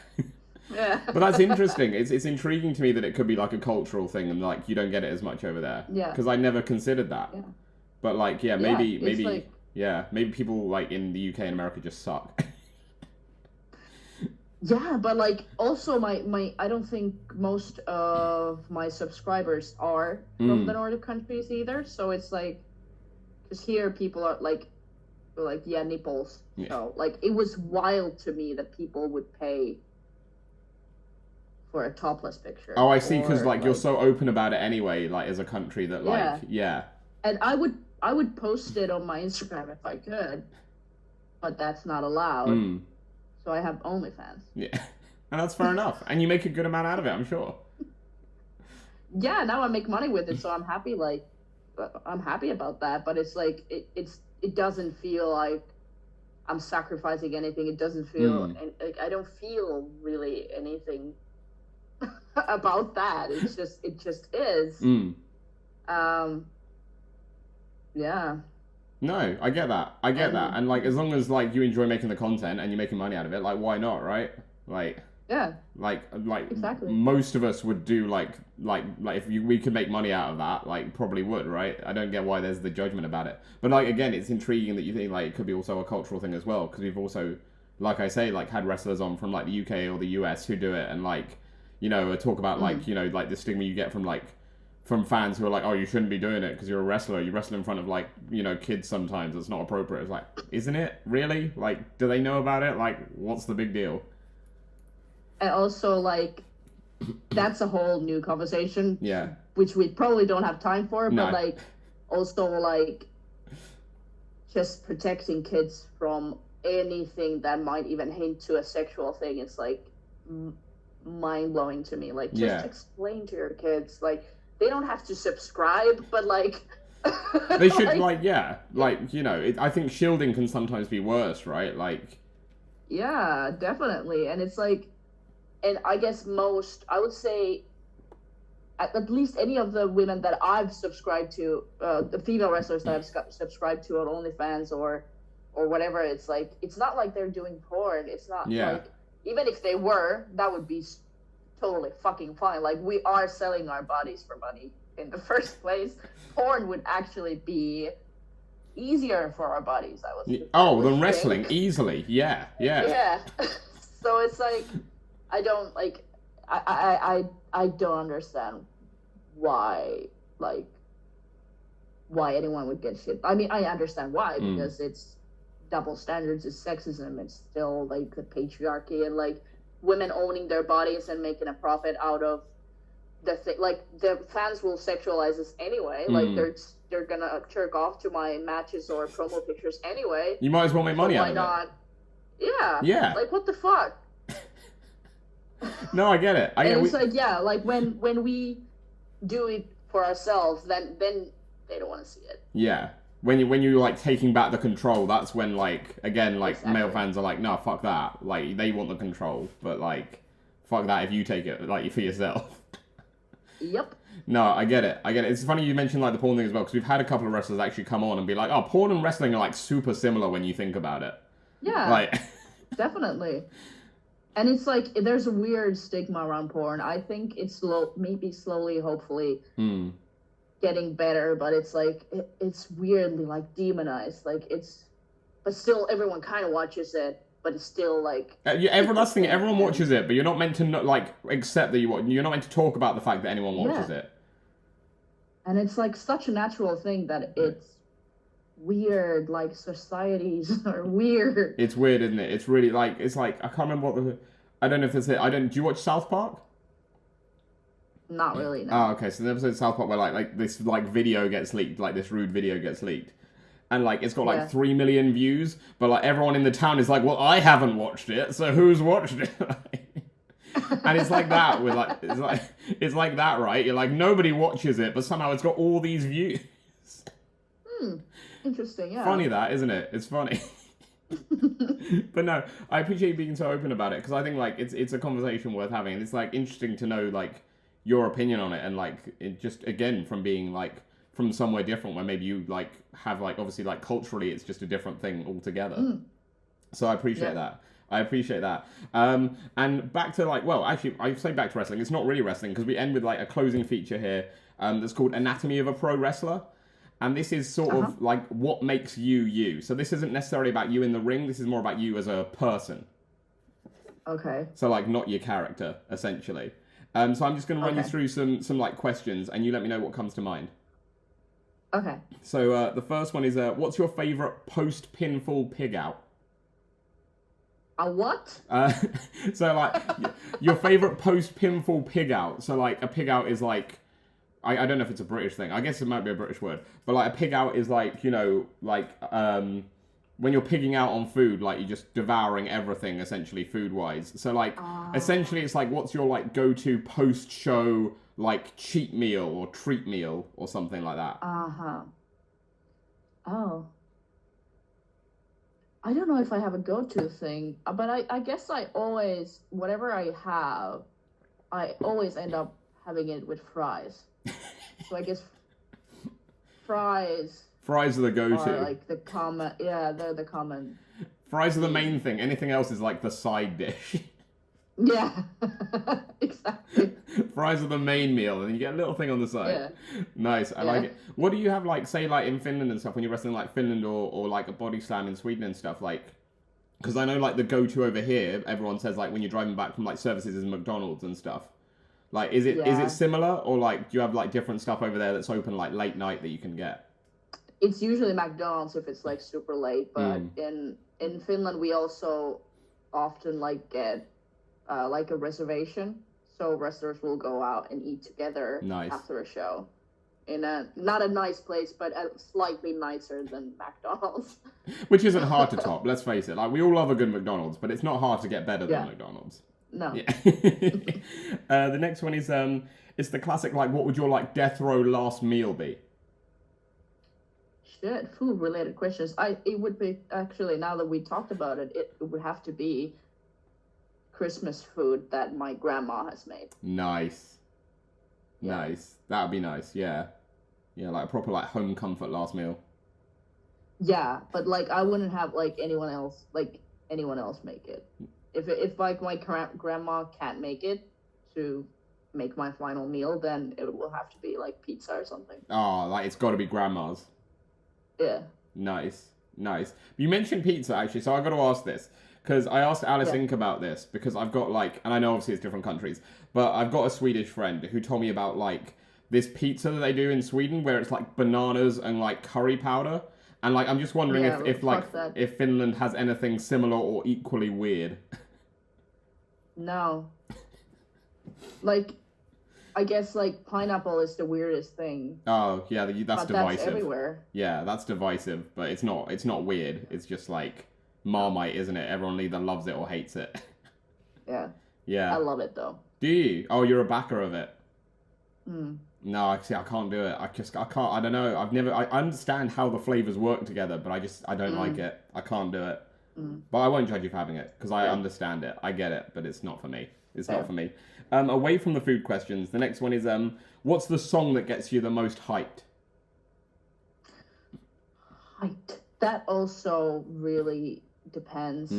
Yeah. But that's interesting. It's intriguing to me that it could be, like, a cultural thing, and, like, you don't get it as much over there. Yeah. Because I never considered that. Yeah. But, like, yeah, maybe, like... yeah, maybe people, like, in the UK and America just suck. Yeah, but like also my I don't think most of my subscribers are from the Nordic countries either. So it's like, because here people are like, like nipples. Yeah. So like it was wild to me that people would pay for a topless picture. Oh, I see, because like you're so open about it anyway, like as a country that like And I would post it on my Instagram if I could, but that's not allowed. So I have OnlyFans. Yeah, and that's fair enough. And you make a good amount out of it, I'm sure. Yeah, now I make money with it, so I'm happy. Like, I'm happy about that. But it's like it doesn't feel like I'm sacrificing anything. It doesn't feel, and like, I don't feel really anything about that. It just is. Yeah. No, I get that. And like, as long as like you enjoy making the content and you're making money out of it, like, why not, right? Like, yeah. Like exactly. Most of us would do like if we could make money out of that, like probably would, right? I don't get why there's the judgment about it. But like, again, it's intriguing that you think like it could be also a cultural thing as well, because we've also, like I say, like had wrestlers on from like the UK or the US who do it, and like, you know, talk about like, you know, like the stigma you get from fans who are like, oh, you shouldn't be doing it because you're a wrestler. You wrestle in front of like, you know, kids sometimes. It's not appropriate. It's like, isn't it really? Like, do they know about it? Like, what's the big deal? And also, like, that's a whole new conversation. Yeah. Which we probably don't have time for. No. But, like, also, like, just protecting kids from anything that might even hint to a sexual thing is, like, mind-blowing to me. Like, just explain to your kids. Like, they don't have to subscribe, but, like... they should, like, you know, I think shielding can sometimes be worse, right? Like... Yeah, definitely. And it's, like... And I guess I would say, at least any of the women that I've subscribed to, the female wrestlers that I've subscribed to on OnlyFans or whatever, it's like, it's not like they're doing porn. It's not like, even if they were, that would be totally fucking fine. Like, we are selling our bodies for money in the first place. Porn would actually be easier for our bodies, I would say. Oh, than wrestling, easily. Yeah. So it's like, I don't like. I don't understand why anyone would get shit. I mean, I understand why, because it's double standards, it's sexism, it's still like the patriarchy, and like women owning their bodies and making a profit out of the thing. Like, the fans will sexualize us anyway. Like, they're gonna jerk off to my matches or promo pictures anyway. You might as well make money out of it. Why not? Yeah. Like, what the fuck? No, I get it. It's like, like when we do it for ourselves, then they don't want to see it. Yeah. When you're like taking back the control, that's when, like, again, like, male fans are like, no, fuck that. Like, they want the control, but like, fuck that if you take it, like, for yourself. Yep. No, I get it. It's funny you mentioned like the porn thing as well, because we've had a couple of wrestlers actually come on and be like, oh, porn and wrestling are like super similar when you think about it. Yeah. Like, definitely. And it's like, there's a weird stigma around porn. I think it's maybe slowly, hopefully, getting better, but it's like, it's weirdly, like, demonized. Like, but still, everyone kind of watches it, but it's still, like... everyone watches it, but you're not meant to, like, accept that you're not meant to talk about the fact that anyone watches it. And it's, like, such a natural thing that it's weird, like, societies are weird. It's weird, isn't it? It's really like, I can't remember I don't know if that's it. Do you watch South Park? Not really, no. Oh, okay. So the episode of South Park where like this like video gets leaked, like this rude video gets leaked, and like it's got like 3 million views, but like everyone in the town is like, well, I haven't watched it, so who's watched it? And it's like that with like it's like that, right? You're like, nobody watches it, but somehow it's got all these views. Interesting, yeah. Funny that, isn't it? It's funny. But no, I appreciate you being so open about it, because I think like it's a conversation worth having, and it's like interesting to know like your opinion on it, and like it just, again, from being like from somewhere different where maybe you like have like obviously like culturally it's just a different thing altogether. So I appreciate that. And back to like, well, actually I say back to wrestling, it's not really wrestling, because we end with like a closing feature here that's called Anatomy of a Pro Wrestler. And this is sort of like what makes you you. So this isn't necessarily about you in the ring, this is more about you as a person. Okay. So like not your character, essentially. So I'm just going to run you through some like questions, and you let me know what comes to mind. Okay. So the first one is, what's your favorite post-pinfall pig out? A what? Uh, so like your favorite post-pinfall pig out. So like a pig out is like, I don't know if it's a British thing. I guess it might be a British word. But like a pig out is like, you know, like when you're pigging out on food, like you're just devouring everything essentially food-wise. So like essentially it's like, what's your like go-to post-show like cheat meal or treat meal or something like that? Uh-huh. Oh. I don't know if I have a go-to thing, but I guess I always, whatever I have, I always end up having it with fries. So I guess fries Fries are the go-to. are like the common, yeah, they're the common. Fries are the main thing. Anything else is like the side dish. Yeah, exactly. Fries are the main meal, and you get a little thing on the side. Yeah. Nice, I like it. What do you have, like, say, like, in Finland and stuff, when you're wrestling, like, Finland or like, a body slam in Sweden and stuff, like... Because I know, like, the go-to over here, everyone says, like, when you're driving back from, like, services is McDonald's and stuff. Like, is it similar, or, like, do you have, like, different stuff over there that's open, like, late night that you can get? It's usually McDonald's if it's, like, super late, but in Finland we also often, like, get, like, a reservation. So wrestlers will go out and eat together after a show. In a, not a nice place, but slightly nicer than McDonald's. Which isn't hard to top, let's face it. Like, we all love a good McDonald's, but it's not hard to get better than McDonald's. No. Yeah. The next one is, it's the classic, like, what would your, like, death row last meal be? Shit, food-related questions. It would be, actually, now that we talked about it, it would have to be Christmas food that my grandma has made. Nice. Yeah. Nice. That would be nice, yeah. Yeah, like a proper, like, home comfort last meal. Yeah, but, like, I wouldn't have, like, anyone else make it. If like, my grandma can't make it to make my final meal, then it will have to be, like, pizza or something. Oh, like, it's got to be grandma's. Yeah. Nice. Nice. You mentioned pizza, actually, so I got to ask this. Because I asked Alice Inc. about this, because I've got, like, and I know obviously it's different countries, but I've got a Swedish friend who told me about, like, this pizza that they do in Sweden where it's, like, bananas and, like, curry powder. And, like, I'm just wondering if Finland has anything similar or equally weird. No. Like, I guess, like, pineapple is the weirdest thing. Oh, yeah, that's divisive. That's everywhere. Yeah, that's divisive, but it's not weird. It's just, like... Marmite, isn't it? Everyone either loves it or hates it. Yeah. Yeah. I love it, though. Do you? Oh, you're a backer of it. Mm. No, I can't do it. I can't, I don't know. I understand how the flavors work together, but I don't like it. I can't do it. But I won't judge you for having it, because I understand it. I get it, but it's not for me. It's not for me. Away from the food questions, the next one is, what's the song that gets you the most hyped? Hyped. That also really... depends.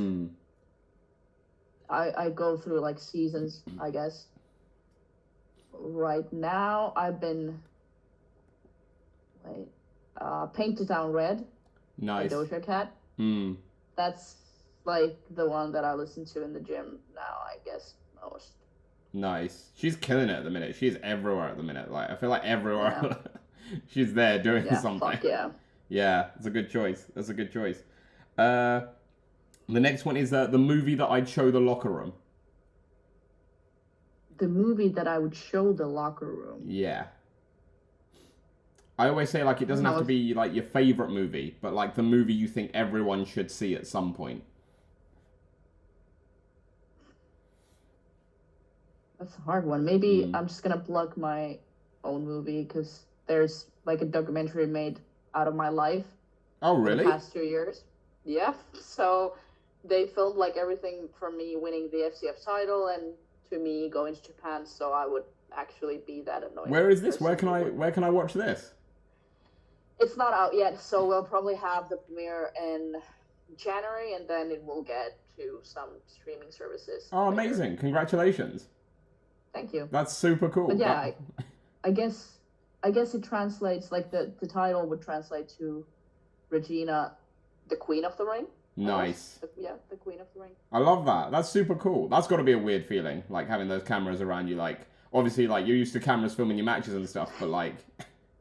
I go through like seasons, I guess. Right now I've been Paint the Town Red. Nice. By Doja Cat. That's like the one that I listen to in the gym now, I guess, most. Nice. She's killing it at the minute. She's everywhere at the minute. Like, I feel like everywhere she's there doing something. Fuck yeah. Yeah, it's a good choice. That's a good choice. The next one is the movie that I'd show the locker room. The movie that I would show the locker room? Yeah. I always say, like, it doesn't have to be, like, your favourite movie, but, like, the movie you think everyone should see at some point. That's a hard one. Maybe I'm just gonna plug my own movie, because there's, like, a documentary made out of my life. Oh, really? In the past 2 years. Yeah. So... they filmed like everything from me winning the FCF title and to me going to Japan, so I would actually be that annoying. Where is this? Where can I watch this? It's not out yet, so we'll probably have the premiere in January, and then it will get to some streaming services. Oh, amazing! Congratulations. Thank you. That's super cool. But yeah, I guess it translates, like the title would translate to Regina, the Queen of the Ring. Nice. The Queen of the Ring. I love that. That's super cool. That's got to be a weird feeling, like having those cameras around you. Like, obviously, like you're used to cameras filming your matches and stuff, but like.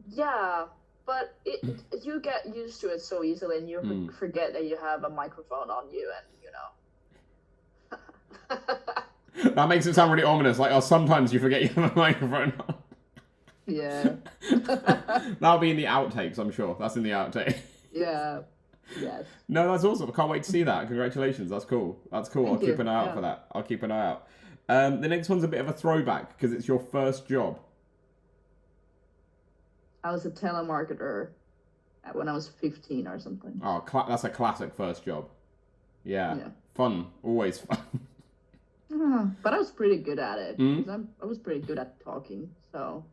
Yeah, but you get used to it so easily, and you forget that you have a microphone on you, and That makes it sound really ominous. Like, oh, sometimes you forget you have a microphone on. Yeah. That'll be in the outtakes, I'm sure. That's in the outtakes. Yeah. Yes. No, that's awesome. I can't wait to see that. Congratulations. That's cool. That's cool. I'll keep an eye out for that. I'll keep an eye out. The next one's a bit of a throwback because it's your first job. I was a telemarketer when I was 15 or something. Oh, that's a classic first job. Yeah. Fun. Always fun. But I was pretty good at it. I was pretty good at talking, so...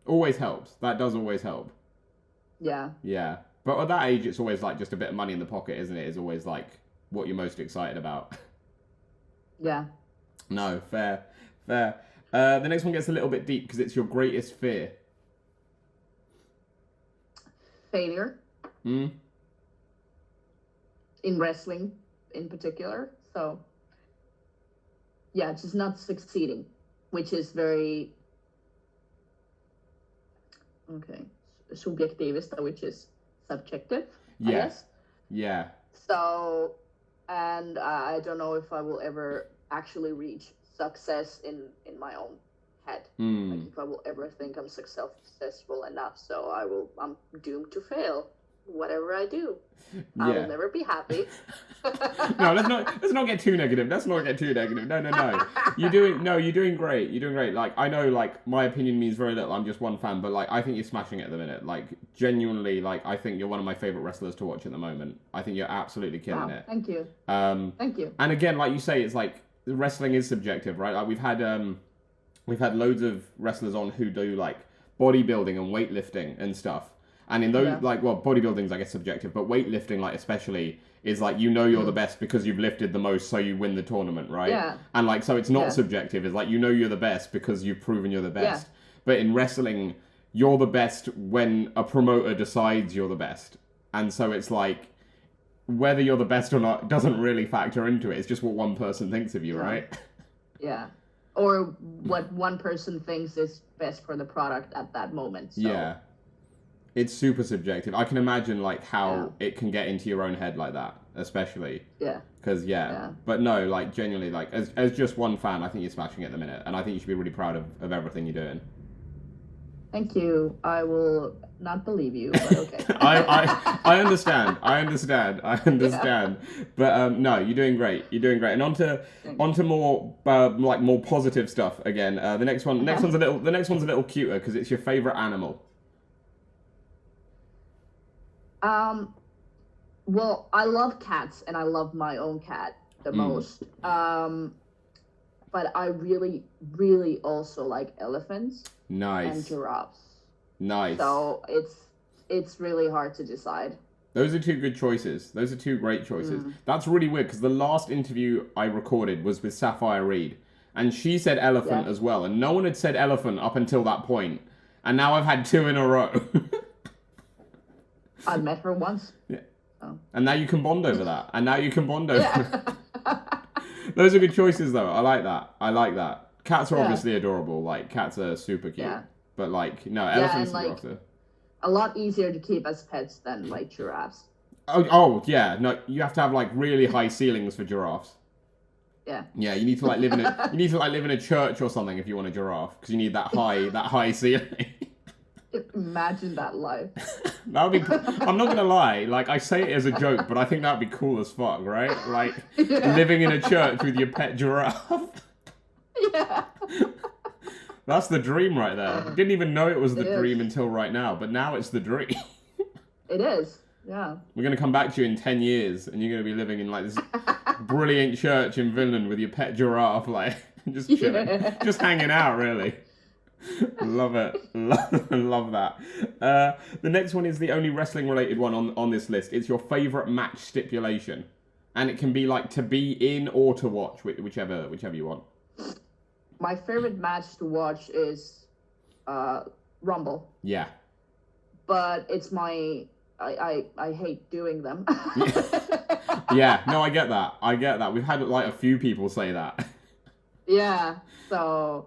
Always helps. That does always help. Yeah. Yeah. But at that age, it's always like just a bit of money in the pocket, isn't it? It's always like what you're most excited about. Yeah. No, fair. The next one gets a little bit deep because it's your greatest fear. Failure. In wrestling, in particular. So, yeah, just not succeeding, which is very... Okay. Subjektivista, which is subjective, I guess. Yeah. So, and I don't know if I will ever actually reach success in my own head. Like if I will ever think I'm successful enough, so I'm doomed to fail. Whatever I do, I will never be happy. No, let's not get too negative. No. You're doing great. You're doing great. Like, I know, like, my opinion means very little. I'm just one fan, but like, I think you're smashing it at the minute. Like, genuinely, like, I think you're one of my favorite wrestlers to watch at the moment. I think you're absolutely killing it. Thank you. Thank you. And again, like you say, it's like wrestling is subjective, right? Like, we've had loads of wrestlers on who do like bodybuilding and weightlifting and stuff. And in those, like, well, bodybuilding's, I guess, subjective, but weightlifting, like, especially, is like, you know you're the best because you've lifted the most, so you win the tournament, right? Yeah. And, like, so it's not subjective. It's like, you know you're the best because you've proven you're the best. Yeah. But in wrestling, you're the best when a promoter decides you're the best. And so it's like, whether you're the best or not doesn't really factor into it. It's just what one person thinks of you, right? Yeah. Or what one person thinks is best for the product at that moment. So. Yeah. It's super subjective. I can imagine, like, how it can get into your own head like that, especially. Yeah. Because, But no, like, genuinely, like, as just one fan, I think you're smashing it at the minute. And I think you should be really proud of everything you're doing. Thank you. I will not believe you, but okay. I understand. But, no, you're doing great. And onto more, like, more positive stuff again. The next one's a little cuter because it's your favorite animal. Well, I love cats, and I love my own cat the most. But I really, really also like elephants. Nice. And giraffes. Nice. So it's really hard to decide. Those are two good choices. Those are two great choices. That's really weird, because the last interview I recorded was with Sapphire Reed, and she said elephant as well, and no one had said elephant up until that point, and now I've had two in a row. I met her once. Yeah. Oh. And now you can bond over that. That. Those are good choices, though. I like that. Cats are obviously adorable. Like, cats are super cute. Yeah. But, like, no, elephants and giraffes are... A lot easier to keep as pets than, like, giraffes. Oh, yeah. No, you have to have, like, really high ceilings for giraffes. Yeah. Yeah, you need to, like, live in a church or something if you want a giraffe, because you need that high ceiling. Imagine that life. That would be. I'm not gonna lie. Like, I say it as a joke, but I think that'd be cool as fuck, right? Like, living in a church with your pet giraffe. Yeah. That's the dream right there. Didn't even know it was the dream until right now, but now it's the dream. It is. Yeah. We're gonna come back to you in 10 years, and you're gonna be living in like this brilliant church in Finland with your pet giraffe, like just chilling, just hanging out, really. Love it. Love that. The next one is the only wrestling related one on this list. It's your favourite match stipulation. And it can be like to be in or to watch, whichever you want. My favourite match to watch is Rumble. Yeah. But it's I hate doing them. Yeah, no, I get that. We've had like a few people say that. Yeah, so...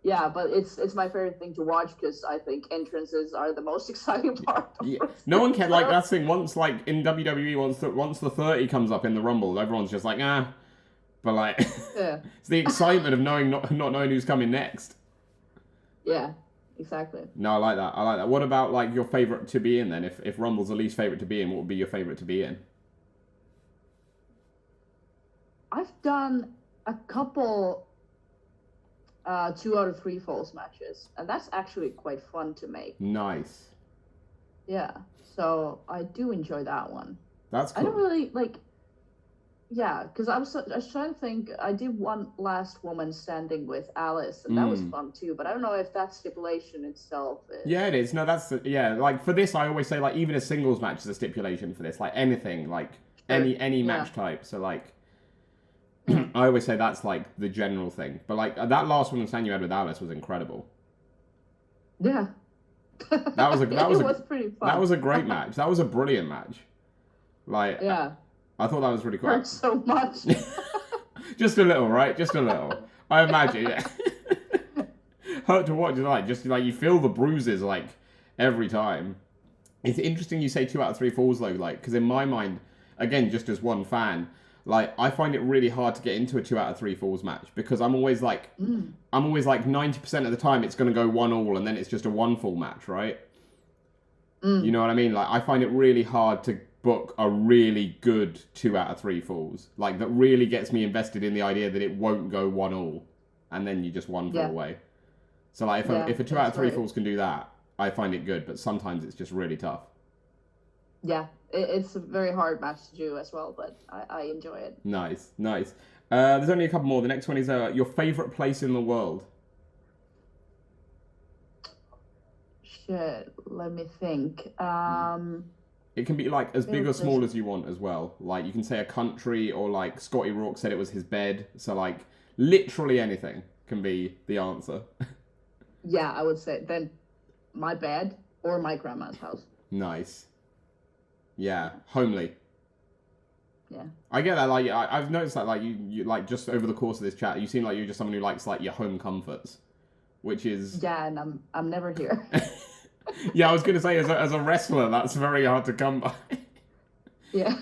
Yeah, but it's my favorite thing to watch because I think entrances are the most exciting part of Yeah. wrestling. No one cares. Like, that's the thing. Once, like, in WWE, once the 30 comes up in the Rumble, everyone's just like, ah. But, like, Yeah. it's the excitement of not knowing who's coming next. Yeah, exactly. No, I like that. I like that. What about, like, your favorite to be in, then? If Rumble's the least favorite to be in, what would be your favorite to be in? I've done a couple 2 out of 3 falls matches, and that's actually quite fun to make. Nice. Yeah, so I do enjoy that one. That's cool. I don't really like. Yeah, because I was trying to think. I did one last woman standing with Alice, and that was fun too. But I don't know if that stipulation itself is. Yeah, it is. No, yeah. Like for this, I always say like even a singles match is a stipulation for this. Like anything, like any match type. So like, I always say that's like the general thing. But like that last woman stand you had with Alice was incredible. Yeah. That was pretty fun. That was a great match. That was a brilliant match. Like yeah. I thought that was really cool. Hurt so much. Just a little, right? Just a little. I imagine, yeah. Hurt to watch, like, just like you feel the bruises, like, every time. It's interesting you say 2 out of 3 falls, though, like, because in my mind, again, just as one fan, like, I find it really hard to get into a 2 out of 3 falls match because I'm always like 90% of the time it's going to go 1-1 and then it's just a 1 fall match, right? You know what I mean? Like, I find it really hard to book a really good 2 out of 3 falls. Like, that really gets me invested in the idea that it won't go 1-1 and then you just 1 fall away. So, like, if a 2 out of 3 falls can do that, I find it good, but sometimes it's just really tough. Yeah, it's a very hard match to do as well, but I enjoy it. Nice. There's only a couple more. The next one is your favourite place in the world. Shit, let me think. It can be like as big or small as you want as well. Like you can say a country or like Scotty Rourke said it was his bed. So like literally anything can be the answer. Yeah, I would say then my bed or my grandma's house. Nice. Yeah, homely. Yeah. I get that. Like I've noticed that like you like just over the course of this chat, you seem like you're just someone who likes like your home comforts, which is yeah, and I'm never here. Yeah, I was going to say, as a wrestler, that's very hard to come by. Yeah.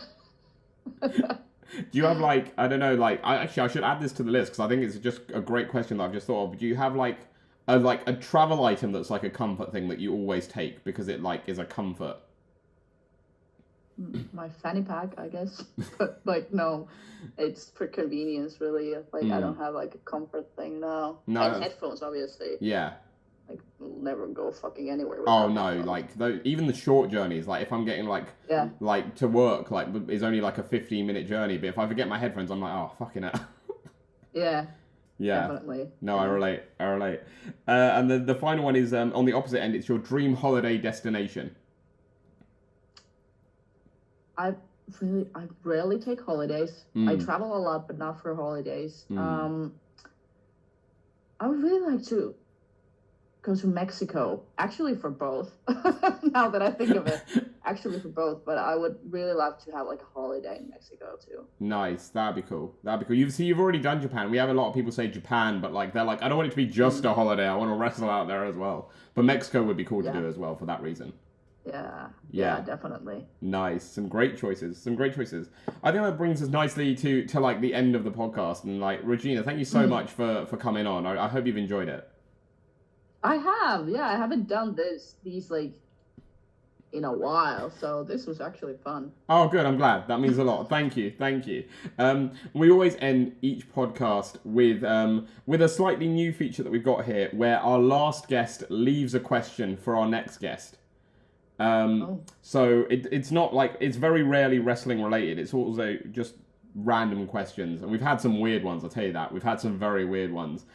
Do you have, like, I don't know, like, I should add this to the list, because I think it's just a great question that I've just thought of. Do you have, like a travel item that's, like, a comfort thing that you always take, because it, like, is a comfort? My fanny pack, I guess. But, like, no, it's for convenience, really. Like, I don't have, like, a comfort thing, no. And headphones, obviously. Yeah. Like, we'll never go fucking anywhere. Oh no! Like even the short journeys. Like if I'm getting like to work, like is only like a 15-minute journey. But if I forget my headphones, I'm like, oh fucking hell. Yeah. Yeah. Definitely. No, I relate. And the final one is on the opposite end. It's your dream holiday destination. I rarely take holidays. I travel a lot, but not for holidays. I would really like to go to Mexico, actually for both. Now that I think of it, actually for both. But I would really love to have like a holiday in Mexico too. Nice, that'd be cool. You've already done Japan. We have a lot of people say Japan, but like they're like, I don't want it to be just a holiday. I want to wrestle out there as well. But Mexico would be cool to do as well for that reason. Yeah, definitely. Nice. Some great choices. I think that brings us nicely to like the end of the podcast. And like Regina, thank you so much for coming on. I hope you've enjoyed it. I have, yeah. I haven't done these like in a while, so this was actually fun. Oh, good. I'm glad. That means a lot. Thank you. We always end each podcast with a slightly new feature that we've got here, where our last guest leaves a question for our next guest. So it's not like it's very rarely wrestling related. It's also just random questions, and we've had some weird ones. I'll tell you that we've had some very weird ones.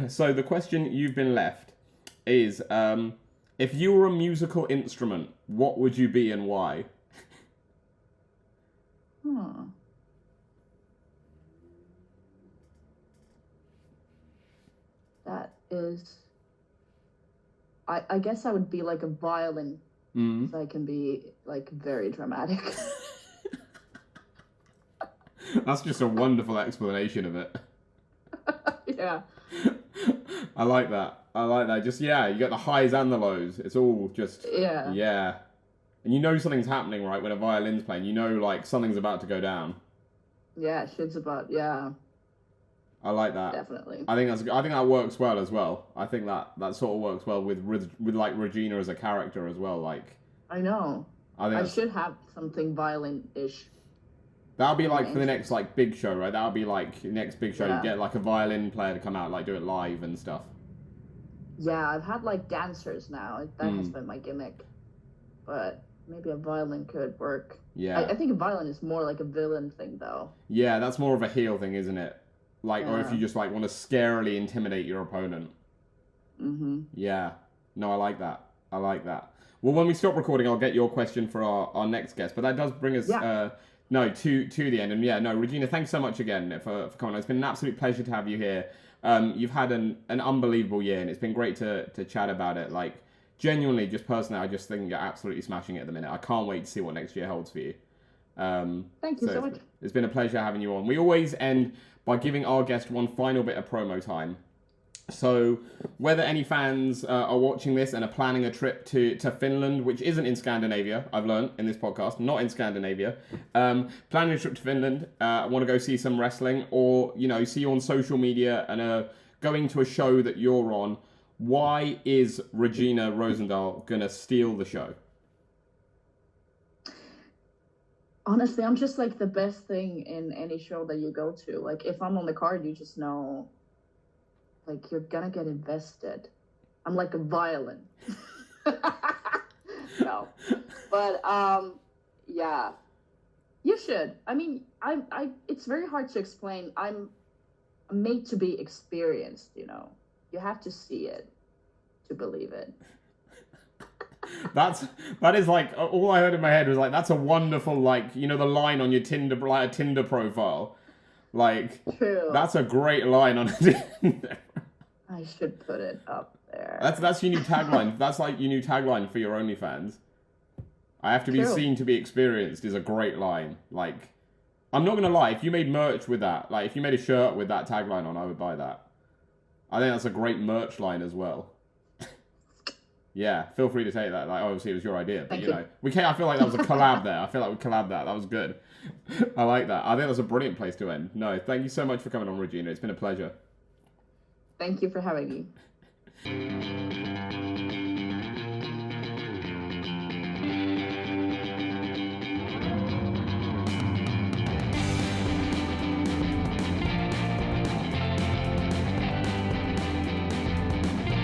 So the question you've been left is, if you were a musical instrument, what would you be and why? That is... I guess I would be like a violin, so I can be like very dramatic. That's just a wonderful explanation of it. Yeah. I like that. I like that. Just, yeah, you get the highs and the lows. It's all just, yeah. And you know something's happening, right? When a violin's playing, you know, like, something's about to go down. Yeah, shit's about, I like that. Definitely. I think that works well as well. I think that sort of works well with like Regina as a character as well. Like, I know. I should have something violin-ish. That'll be like for the next like big show, right? That'll be like the next big show. You get like a violin player to come out, like do it live and stuff. Yeah, I've had like dancers now. That has been my gimmick. But maybe a violin could work. Yeah. I think a violin is more like a villain thing, though. Yeah, that's more of a heel thing, isn't it? Like, or if you just like want to scarily intimidate your opponent. Yeah. No, I like that. I like that. Well, when we stop recording, I'll get your question for our next guest. But that does bring us to the end. And yeah, no, Regina, thanks so much again for coming on. It's been an absolute pleasure to have you here. You've had an unbelievable year, and it's been great to chat about it. Like, genuinely, just personally, I just think you're absolutely smashing it at the minute. I can't wait to see what next year holds for you. Thank you so much. It's been a pleasure having you on. We always end by giving our guest one final bit of promo time. So whether any fans are watching this and are planning a trip to Finland, which isn't in Scandinavia, I've learned in this podcast, not in Scandinavia, planning a trip to Finland, want to go see some wrestling, or, you know, see you on social media and going to a show that you're on, why is Regina Rosendahl going to steal the show? Honestly, I'm just like the best thing in any show that you go to. Like, if I'm on the card, you just know, like, you're gonna get invested. I'm like a violin. No, but yeah, you should. I mean, I. It's very hard to explain. I'm made to be experienced. You know, you have to see it to believe it. That is like, all I heard in my head was like, that's a wonderful, like, you know, the line on your Tinder, like a Tinder profile. Like, True. That's a great line on Tinder. I should put it up there. That's your new tagline. That's like your new tagline for your OnlyFans. I have to be seen to be experienced is a great line. Like, I'm not gonna lie, if you made merch with that, like if you made a shirt with that tagline on, I would buy that. I think that's a great merch line as well. Yeah, feel free to take that. Like, obviously it was your idea, but you know, I feel like that was a collab there. I feel like we collabed that. That was good. I like that. I think that's a brilliant place to end. No, thank you so much for coming on, Regina. It's been a pleasure. Thank you for having me.